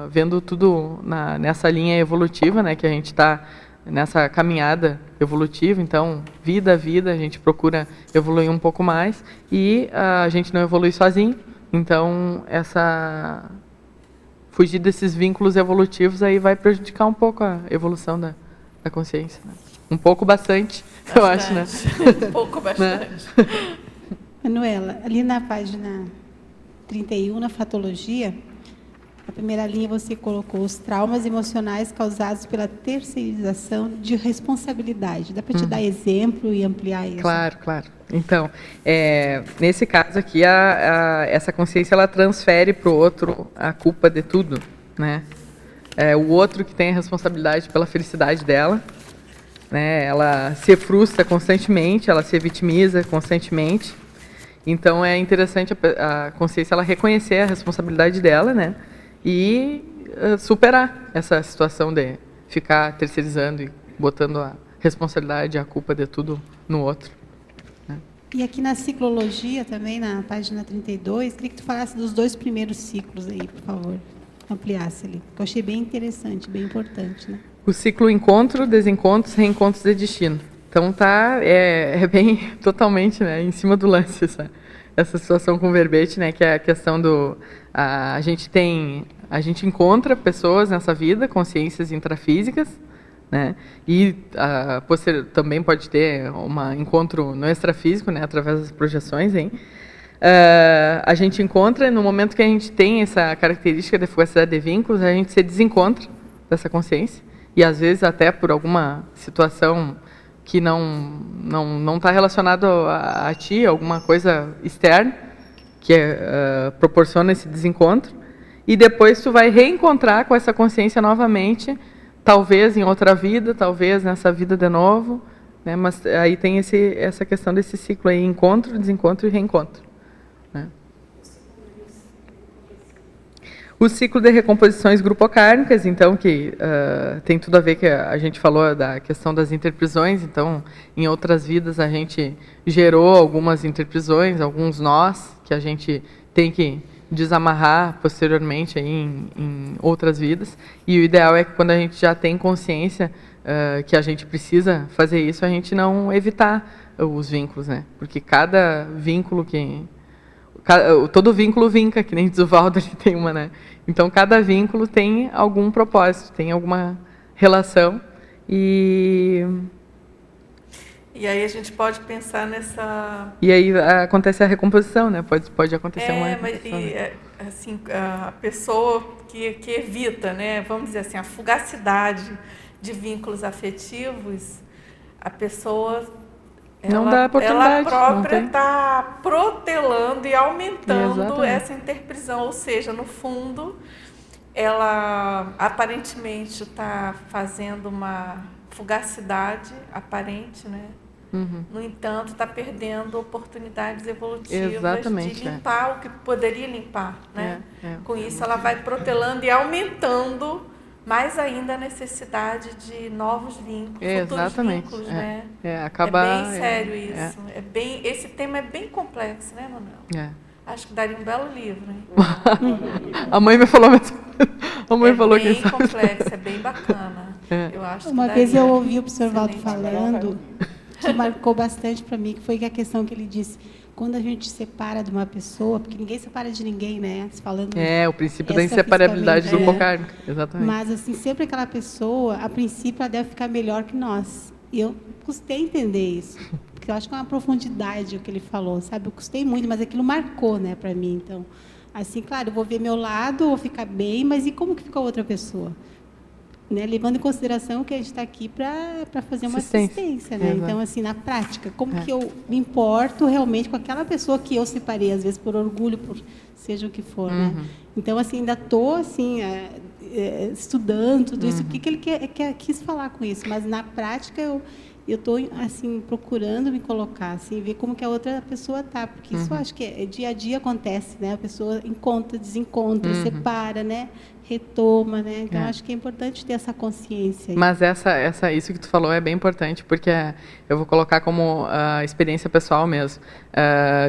vendo tudo nessa linha evolutiva, né, que a gente está nessa caminhada evolutiva, então, vida a vida, a gente procura evoluir um pouco mais, e a gente não evolui sozinho, então, fugir desses vínculos evolutivos aí vai prejudicar um pouco a evolução da consciência, né? Um pouco, bastante, eu acho, né?
Um pouco, bastante.
Manuela, ali na página 31, na fatologia, na primeira linha você colocou os traumas emocionais causados pela terceirização de responsabilidade. Dá para te dar exemplo e ampliar isso?
Claro, claro. Então, nesse caso aqui, essa consciência ela transfere para o outro a culpa de tudo, né? O outro que tem a responsabilidade pela felicidade dela, né? Ela se frustra constantemente, ela se vitimiza constantemente. Então é interessante a consciência ela reconhecer a responsabilidade dela, né? E superar essa situação de ficar terceirizando e botando a responsabilidade, a culpa de tudo no outro. Né?
E aqui na ciclologia também, na página 32, queria que tu falasse dos 2 primeiros ciclos aí, por favor. Ampliasse ali, que eu achei bem interessante, bem importante, né?
O ciclo encontro, desencontros, reencontros de destino. Então é bem totalmente, né, em cima do lance essa situação com o verbete, né, que é a questão do a gente encontra pessoas nessa vida, consciências intrafísicas, né, e também pode ter um encontro no extrafísico, né, através das projeções, hein. A gente encontra, no momento que a gente tem essa característica de fugacidade de vínculos, a gente se desencontra dessa consciência, e às vezes até por alguma situação que não está relacionado a ti, alguma coisa externa que proporciona esse desencontro, e depois tu vai reencontrar com essa consciência novamente, talvez em outra vida, talvez nessa vida de novo, né? Mas aí tem essa questão desse ciclo aí, encontro, desencontro e reencontro. Né? O ciclo de recomposições grupocármicas, então, que tem tudo a ver, que a gente falou da questão das interprisões, então, em outras vidas a gente gerou algumas interprisões, alguns nós, que a gente tem que desamarrar posteriormente aí em outras vidas, e o ideal é que quando a gente já tem consciência que a gente precisa fazer isso, a gente não evitar os vínculos, né? Porque cada vínculo todo vínculo vinca, que nem diz o Valdo, ali tem uma, né? Então, cada vínculo tem algum propósito, tem alguma relação. E
aí a gente pode pensar nessa...
E aí acontece a recomposição, né? Pode acontecer uma recomposição.
Mas assim, a pessoa que evita, né? Vamos dizer assim, a fugacidade de vínculos afetivos, a pessoa...
Não dá oportunidade.
Ela própria está protelando e aumentando
Exatamente.
essa interprisão, ou seja, no fundo, ela aparentemente está fazendo uma fugacidade aparente, né?
Uhum.
No entanto, está perdendo oportunidades evolutivas
Exatamente,
de limpar o que poderia limpar, né? Com isso, ela vai protelando e aumentando mais ainda a necessidade de novos vínculos, futuros vínculos, né? É bem sério isso. Esse tema é bem complexo, né, Manuel? Acho que daria um belo livro, hein?
A mãe me falou mesmo. A mãe falou que
é bem complexo, é bem bacana. Eu acho
Uma vez eu ouvi o professor Valdo falando, que marcou bastante para mim, que foi a questão que ele disse: quando a gente separa de uma pessoa, porque ninguém separa de ninguém, né? Falando
o princípio da inseparabilidade do grupocármico, exatamente.
Mas, assim, sempre aquela pessoa, a princípio, ela deve ficar melhor que nós. E eu custei entender isso, porque eu acho que é uma profundidade o que ele falou, sabe? Eu custei muito, mas aquilo marcou, né, para mim. Então, assim, claro, eu vou ver meu lado, vou ficar bem, mas e como que fica a outra pessoa? Né, levando em consideração que a gente está aqui para fazer uma assistência, né? Então, assim, na prática, como que eu me importo realmente com aquela pessoa que eu separei, às vezes por orgulho, por seja o que for, né? Então, assim, ainda estou, assim, estudando tudo isso, o que ele quis falar com isso, mas na prática eu estou, assim, procurando me colocar, assim, ver como que a outra pessoa está, porque isso eu acho que dia a dia acontece, né? A pessoa encontra, desencontra, separa, né? Retoma, né? Então, acho que é importante ter essa consciência.
Mas isso que tu falou é bem importante, porque eu vou colocar como experiência pessoal mesmo.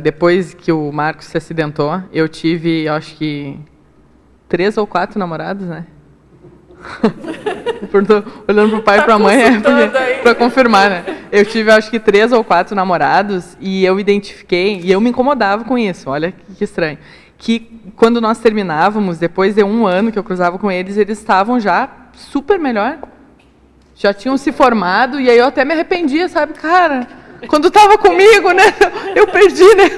Depois que o Marcos se acidentou, eu tive, acho que, 3 ou 4 namorados, né? Olhando pro pai e pra mãe, para confirmar, né? Eu tive, acho que, 3 ou 4 namorados, e eu identifiquei, e eu me incomodava com isso, olha que estranho. Que quando nós terminávamos, depois de 1 ano que eu cruzava com eles, eles estavam já super melhor. Já tinham se formado, e aí eu até me arrependia, sabe? Cara, quando estava comigo, né? Eu perdi, né?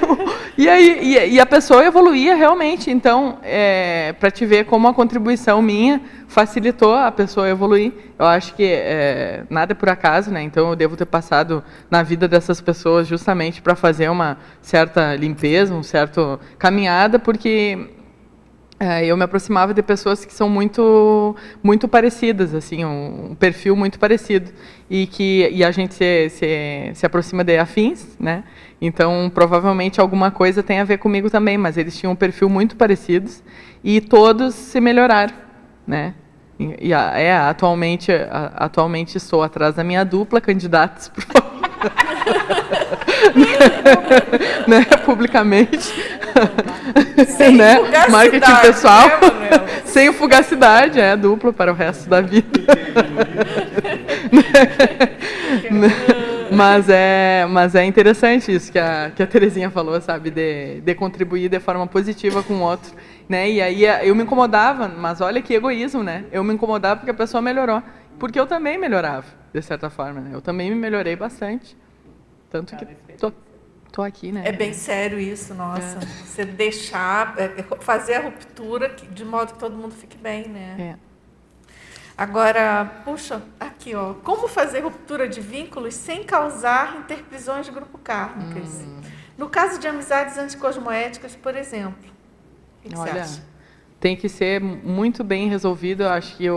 E a pessoa evoluía realmente. Então, para te ver como a contribuição minha facilitou a pessoa evoluir. Eu acho que nada é por acaso, né? Então, eu devo ter passado na vida dessas pessoas justamente para fazer uma certa limpeza, uma certa caminhada, porque eu me aproximava de pessoas que são muito parecidas, assim, um perfil muito parecido, e a gente se aproxima de afins, né? Então, provavelmente alguma coisa tem a ver comigo também, mas eles tinham um perfil muito parecidos e todos se melhoraram, né? Atualmente estou atrás da minha dupla, candidatos, por favor. Né? Publicamente.
Sem
né?
fugacidade,
Marketing pessoal.
né,
sem fugacidade, dupla para o resto da vida. Mas é interessante isso que a Terezinha falou, sabe, de contribuir de forma positiva com o outro, né? E aí eu me incomodava, mas olha que egoísmo, né? Eu me incomodava porque a pessoa melhorou, porque eu também melhorava, de certa forma, né? Eu também me melhorei bastante, tanto que tô aqui, né?
É bem sério isso, nossa. Você deixar, fazer a ruptura de modo que todo mundo fique bem, né? Agora, puxa, aqui, ó. Como fazer ruptura de vínculos sem causar interprisões de grupo kármicas? No caso de amizades anticosmoéticas, por exemplo. O que você acha?
Tem que ser muito bem resolvido. Eu acho que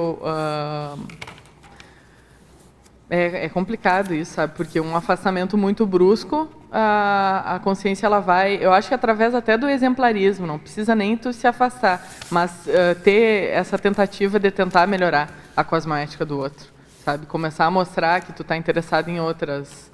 é complicado isso, sabe? Porque um afastamento muito brusco, a consciência ela vai... Eu acho que através até do exemplarismo, não precisa nem tu se afastar, mas ter essa tentativa de tentar melhorar a cosmoética do outro, sabe? Começar a mostrar que tu está interessado em outras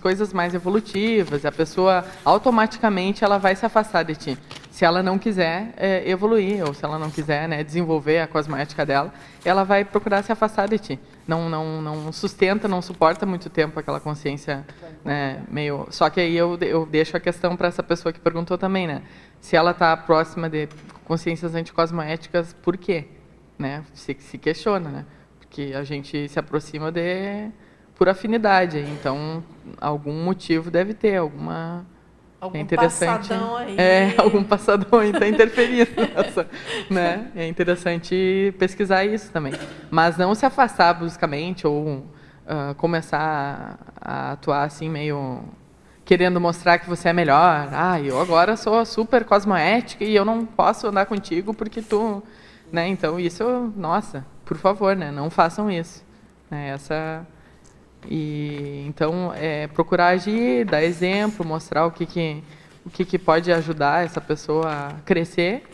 coisas mais evolutivas. A pessoa automaticamente ela vai se afastar de ti. Se ela não quiser evoluir, ou se ela não quiser, né, desenvolver a cosmoética dela, ela vai procurar se afastar de ti. Não sustenta, não suporta muito tempo aquela consciência, né, meio... Só que aí eu deixo a questão para essa pessoa que perguntou também, né? Se ela está próxima de consciências anticosmoéticas, por quê? Né? Se questiona, né? Porque a gente se aproxima por afinidade. Então, algum motivo deve ter, algum
passadão aí.
Algum passadão aí está interferindo nessa, né? É interessante pesquisar isso também. Mas não se afastar bruscamente ou começar a atuar assim meio querendo mostrar que você é melhor. Eu agora sou super cosmoética e eu não posso andar contigo porque tu... Né? Então, isso, nossa, por favor, né? Não façam isso. Né? Então, procurar agir, dar exemplo, mostrar o que pode ajudar essa pessoa a crescer.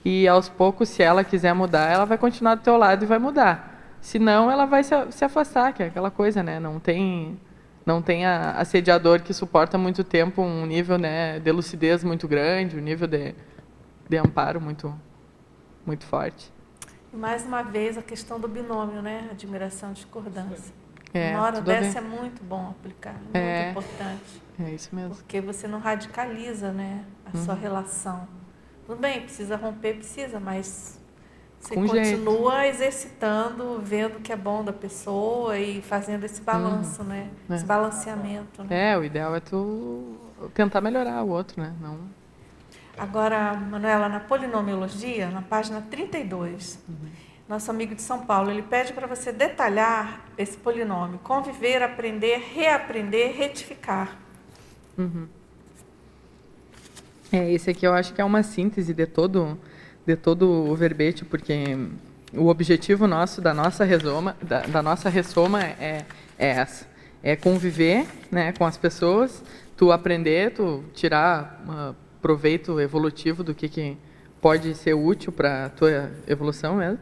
E, aos poucos, se ela quiser mudar, ela vai continuar do teu lado e vai mudar. Senão, ela vai se afastar, que é aquela coisa, né? Não tem assediador que suporta muito tempo um nível, né, de lucidez muito grande, um nível de amparo muito forte.
E mais uma vez a questão do binômio, né? Admiração e discordância. Uma hora dessa é muito bom aplicar, muito importante.
É isso mesmo.
Porque você não radicaliza, né, a sua relação. Tudo bem, precisa romper, mas você continua exercitando, vendo o que é bom da pessoa e fazendo esse balanço, né? Esse balanceamento. Né?
O ideal é tu tentar melhorar o outro, né? Não...
Agora, Manuela, na polinomiologia, na página 32, nosso amigo de São Paulo, ele pede para você detalhar esse polinômio: conviver, aprender, reaprender, retificar.
Esse aqui eu acho que é uma síntese de todo o verbete, porque o objetivo nosso da nossa ressoma é essa: é conviver, né, com as pessoas, tu aprender, tu tirar proveito evolutivo do que pode ser útil para a tua evolução mesmo.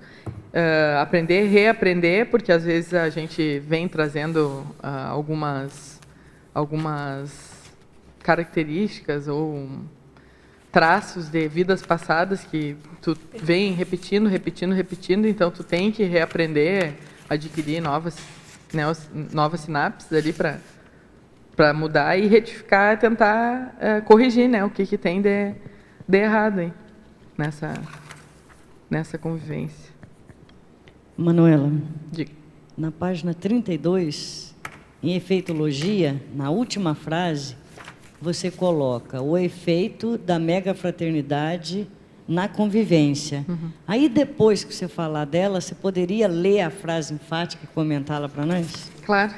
Aprender, reaprender, porque às vezes a gente vem trazendo algumas características ou traços de vidas passadas que tu vem repetindo, então tu tem que reaprender, adquirir novas sinapses ali para mudar e retificar, tentar corrigir, né, o que tem de errado aí nessa convivência.
Manuela,
Diga.
Na página 32, em efeitologia, na última frase, você coloca o efeito da megafraternidade na convivência. Aí, depois que você falar dela, você poderia ler a frase enfática e comentá-la para nós?
Claro.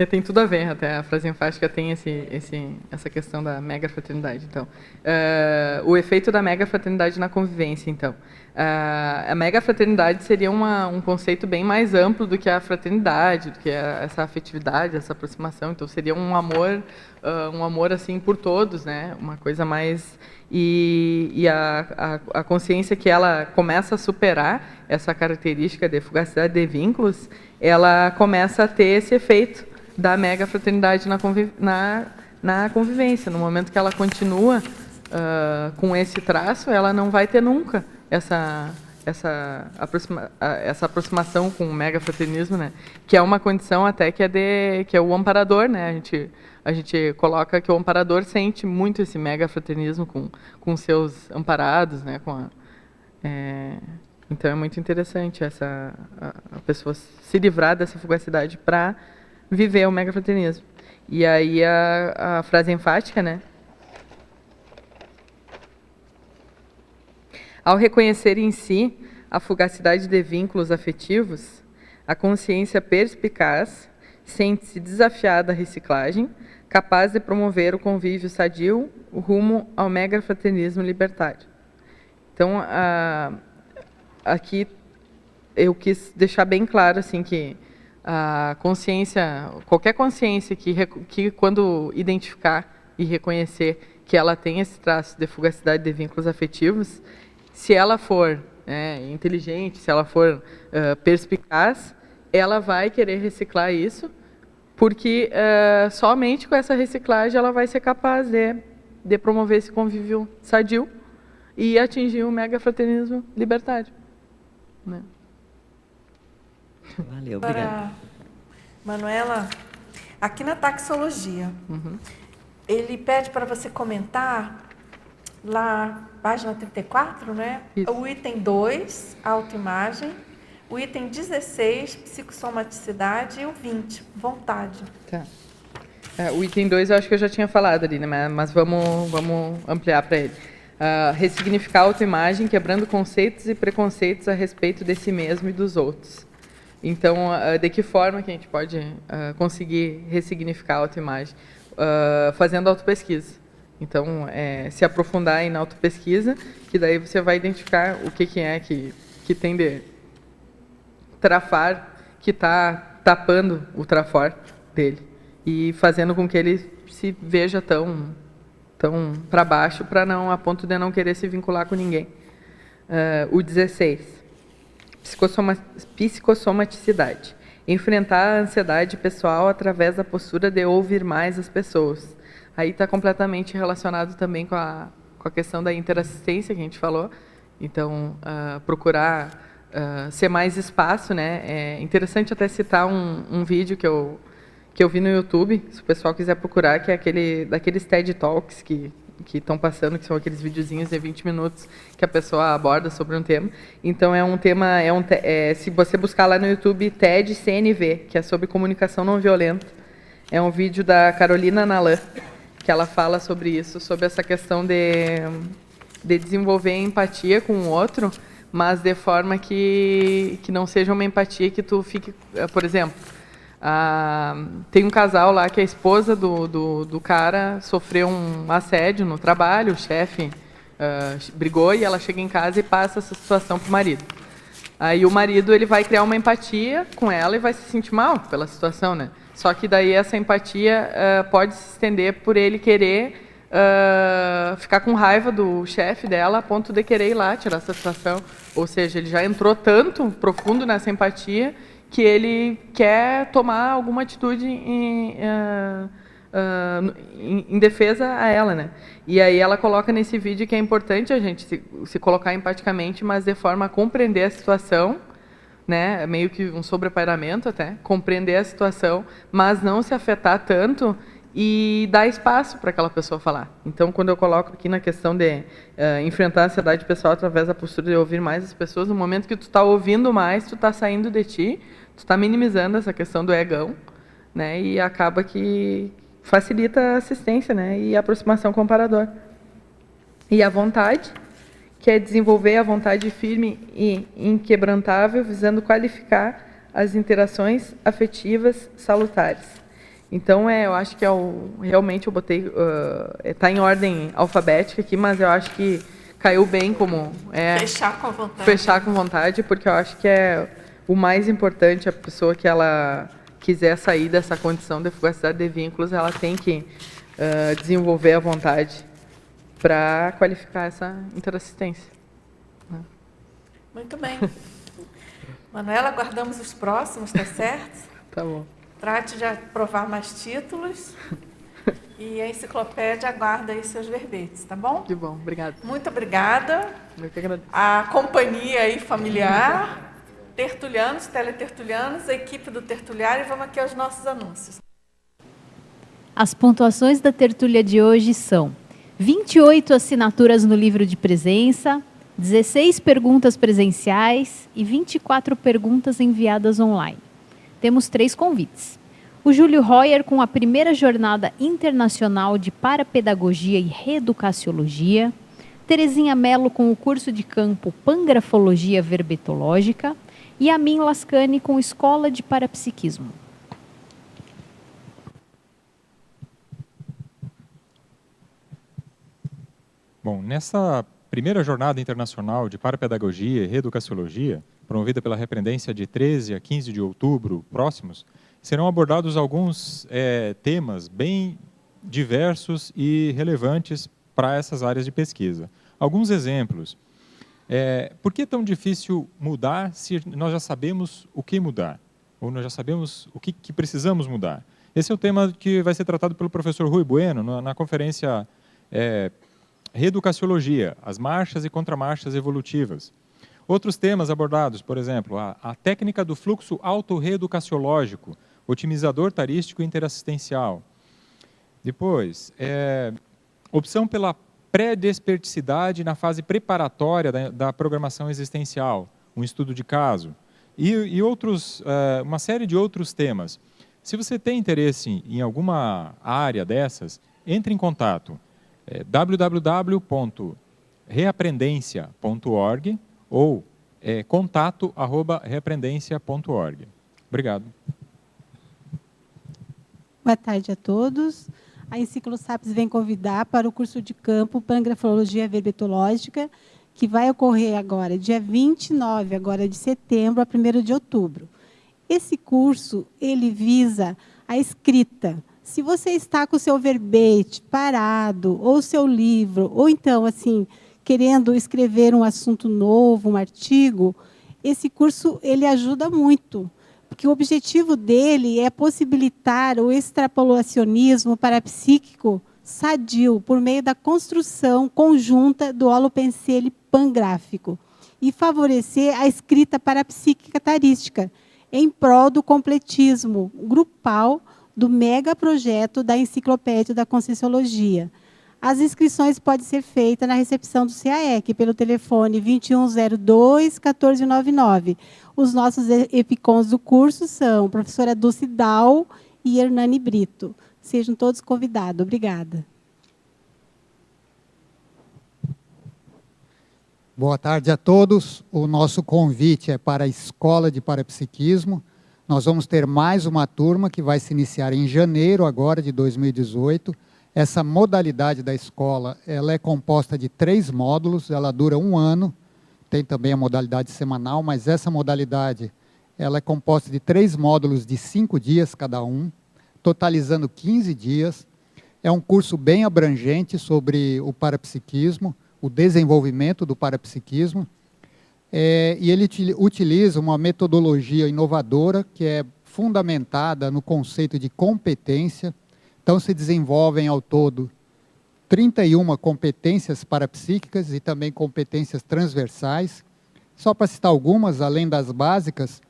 Tem tudo a ver, até a frase enfática tem essa questão da mega-fraternidade. Então, o efeito da mega-fraternidade na convivência, então. A mega-fraternidade seria um conceito bem mais amplo do que a fraternidade, do que essa afetividade, essa aproximação. Então, seria um amor assim por todos, né? Uma coisa mais... E a consciência que ela começa a superar essa característica de fugacidade de vínculos, ela começa a ter esse efeito da mega-fraternidade na convivência. No momento que ela continua com esse traço, ela não vai ter nunca essa aproximação com o mega-fraternismo, né? Que é uma condição até que é o amparador, né? A gente coloca que o amparador sente muito esse mega-fraternismo com seus amparados, né? Então é muito interessante a pessoa se livrar dessa fugacidade para viver o mega-fraternismo. E aí a frase enfática, né? Ao reconhecer em si a fugacidade de vínculos afetivos, a consciência perspicaz sente-se desafiada à reciclagem, capaz de promover o convívio sadio rumo ao mega-fraternismo libertário. Então, aqui eu quis deixar bem claro assim, que a consciência, qualquer consciência que quando identificar e reconhecer que ela tem esse traço de fugacidade de vínculos afetivos, se ela for inteligente, se ela for perspicaz, ela vai querer reciclar isso, porque somente com essa reciclagem ela vai ser capaz de promover esse convívio sadio e atingir o mega-fraternismo libertário. Né?
Valeu, obrigada.
Manuela, aqui na taxologia, ele pede para você comentar lá, página 34, né? Isso. O item 2, autoimagem, o item 16, psicossomaticidade, e o 20, vontade.
Tá. O item 2 eu acho que eu já tinha falado ali, né? Mas vamos ampliar para ele. Ressignificar a autoimagem, quebrando conceitos e preconceitos a respeito de si mesmo e dos outros. Então, de que forma que a gente pode conseguir ressignificar a autoimagem? Fazendo autopesquisa. Então, se aprofundar aí na autopesquisa, que daí você vai identificar o que tem de trafar, que está tapando o trafor dele, e fazendo com que ele se veja tão para baixo, a ponto de não querer se vincular com ninguém. O 16, psicossomaticidade. Enfrentar a ansiedade pessoal através da postura de ouvir mais as pessoas. Aí está completamente relacionado também com a questão da interassistência que a gente falou. Então, procurar ser mais espaço, né? É interessante até citar um vídeo que eu vi no YouTube, se o pessoal quiser procurar, que é daqueles TED Talks que estão passando, que são aqueles videozinhos de 20 minutos que a pessoa aborda sobre um tema. Então, é um tema, se você buscar lá no YouTube, TED CNV, que é sobre comunicação não violenta. É um vídeo da Carolina Nalan, que ela fala sobre isso, sobre essa questão de desenvolver empatia com o outro, mas de forma que não seja uma empatia que tu fique... Por exemplo, tem um casal lá que a esposa do cara sofreu um assédio no trabalho, o chefe brigou e ela chega em casa e passa essa situação para o marido. Aí o marido ele vai criar uma empatia com ela e vai se sentir mal pela situação, né? Só que daí essa empatia pode se estender por ele querer ficar com raiva do chefe dela a ponto de querer ir lá tirar essa situação. Ou seja, ele já entrou tanto profundo nessa empatia que ele quer tomar alguma atitude em defesa a ela, né? E aí ela coloca nesse vídeo que é importante a gente se colocar empaticamente, mas de forma a compreender a situação, né, meio que um sobrepairamento até, compreender a situação, mas não se afetar tanto e dar espaço para aquela pessoa falar. Então, quando eu coloco aqui na questão de enfrentar a ansiedade pessoal através da postura de ouvir mais as pessoas, no momento que tu está ouvindo mais, tu está saindo de ti, tu está minimizando essa questão do egão, né, e acaba que facilita a assistência, né, e a aproximação com o amparador. E a vontade, que é desenvolver a vontade firme e inquebrantável, visando qualificar as interações afetivas salutares. Então, eu acho que realmente eu botei, está em ordem alfabética aqui, mas eu acho que caiu bem como...
Fechar com vontade.
Fechar com vontade, porque eu acho que é o mais importante, a pessoa que ela quiser sair dessa condição de fugacidade de vínculos, ela tem que desenvolver a vontade para qualificar essa interassistência.
Muito bem. Manuela, aguardamos os próximos, tá certo?
Tá bom.
Trate de aprovar mais títulos e a enciclopédia aguarda aí seus verbetes, tá bom?
Que bom, obrigada.
Muito obrigada.
Eu que agradeço.
A companhia aí familiar, tertulianos, teletertulianos, a equipe do tertuliário, e vamos aqui aos nossos anúncios.
As pontuações da tertúlia de hoje são 28 assinaturas no livro de presença, 16 perguntas presenciais e 24 perguntas enviadas online. Temos 3 convites. O Júlio Royer com a primeira jornada internacional de parapedagogia e reeducaciologia, Terezinha Mello com o curso de campo Pangrafologia Verbetológica e Amin Lascani com Escola de Parapsiquismo.
Bom, nessa primeira jornada internacional de parapedagogia e reeducaciologia, promovida pela Repreendência de 13 a 15 de outubro próximos, serão abordados alguns temas bem diversos e relevantes para essas áreas de pesquisa. Alguns exemplos. Por que é tão difícil mudar se nós já sabemos o que mudar? Ou nós já sabemos o que precisamos mudar? Esse é o tema que vai ser tratado pelo professor Rui Bueno na conferência Reeducaciologia, as marchas e contramarchas evolutivas. Outros temas abordados, por exemplo, a técnica do fluxo autorreeducaciológico, otimizador tarístico e interassistencial. Depois, opção pela pré-desperticidade na fase preparatória da programação existencial, um estudo de caso, e outros, uma série de outros temas. Se você tem interesse em alguma área dessas, entre em contato. www.reaprendencia.org ou contato@reaprendencia.org. Obrigado.
Boa tarde a todos. A Enciclosapiens vem convidar para o curso de campo Pangrafologia Verbetológica, que vai ocorrer agora, dia 29 agora de setembro a 1º de outubro. Esse curso, ele visa a escrita. Se você está com o seu verbete parado, ou seu livro, ou então, assim, querendo escrever um assunto novo, um artigo, esse curso ele ajuda muito, porque o objetivo dele é possibilitar o extrapolacionismo parapsíquico sadio por meio da construção conjunta do holopenselho pangráfico e favorecer a escrita parapsíquica tarística em prol do completismo grupal do megaprojeto da Enciclopédia da Conscienciologia. As inscrições podem ser feitas na recepção do CAEC, pelo telefone 2102-1499. Os nossos EPICONs do curso são a professora Dulce Dal e Hernani Brito. Sejam todos convidados. Obrigada.
Boa tarde a todos. O nosso convite é para a Escola de Parapsiquismo. Nós vamos ter mais uma turma que vai se iniciar em janeiro agora de 2018. Essa modalidade da escola, ela é composta de 3 módulos, ela dura 1 ano. Tem também a modalidade semanal, mas essa modalidade ela é composta de 3 módulos de 5 dias cada um, totalizando 15 dias. É um curso bem abrangente sobre o parapsiquismo, o desenvolvimento do parapsiquismo. E ele utiliza uma metodologia inovadora que é fundamentada no conceito de competência. Então, se desenvolvem ao todo 31 competências parapsíquicas e também competências transversais. Só para citar algumas, além das básicas,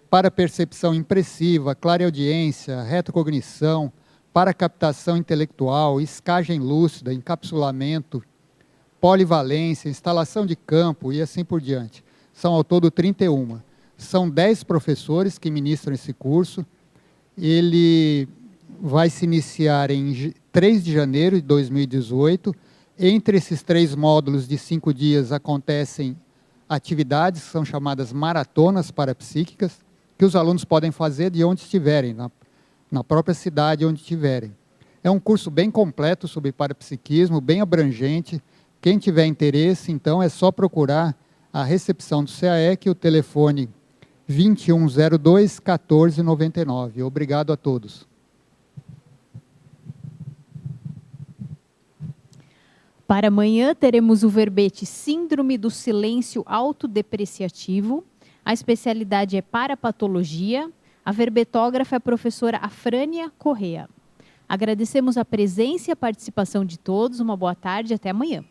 para percepção impressiva, clareaudiência, retrocognição, para captação intelectual, escagem lúcida, encapsulamento, polivalência, instalação de campo e assim por diante. São ao todo 31. São 10 professores que ministram esse curso. Ele vai se iniciar em 3 de janeiro de 2018. Entre esses 3 módulos de 5 dias acontecem atividades que são chamadas maratonas parapsíquicas, que os alunos podem fazer de onde estiverem, na própria cidade onde estiverem. É um curso bem completo sobre parapsiquismo, bem abrangente. Quem tiver interesse, então, é só procurar a recepção do CAEC, o telefone 2102-1499. Obrigado a todos.
Para amanhã, teremos o verbete Síndrome do Silêncio Autodepreciativo. A especialidade é parapatologia. A verbetógrafa é a professora Afrânia Correa. Agradecemos a presença e a participação de todos. Uma boa tarde e até amanhã.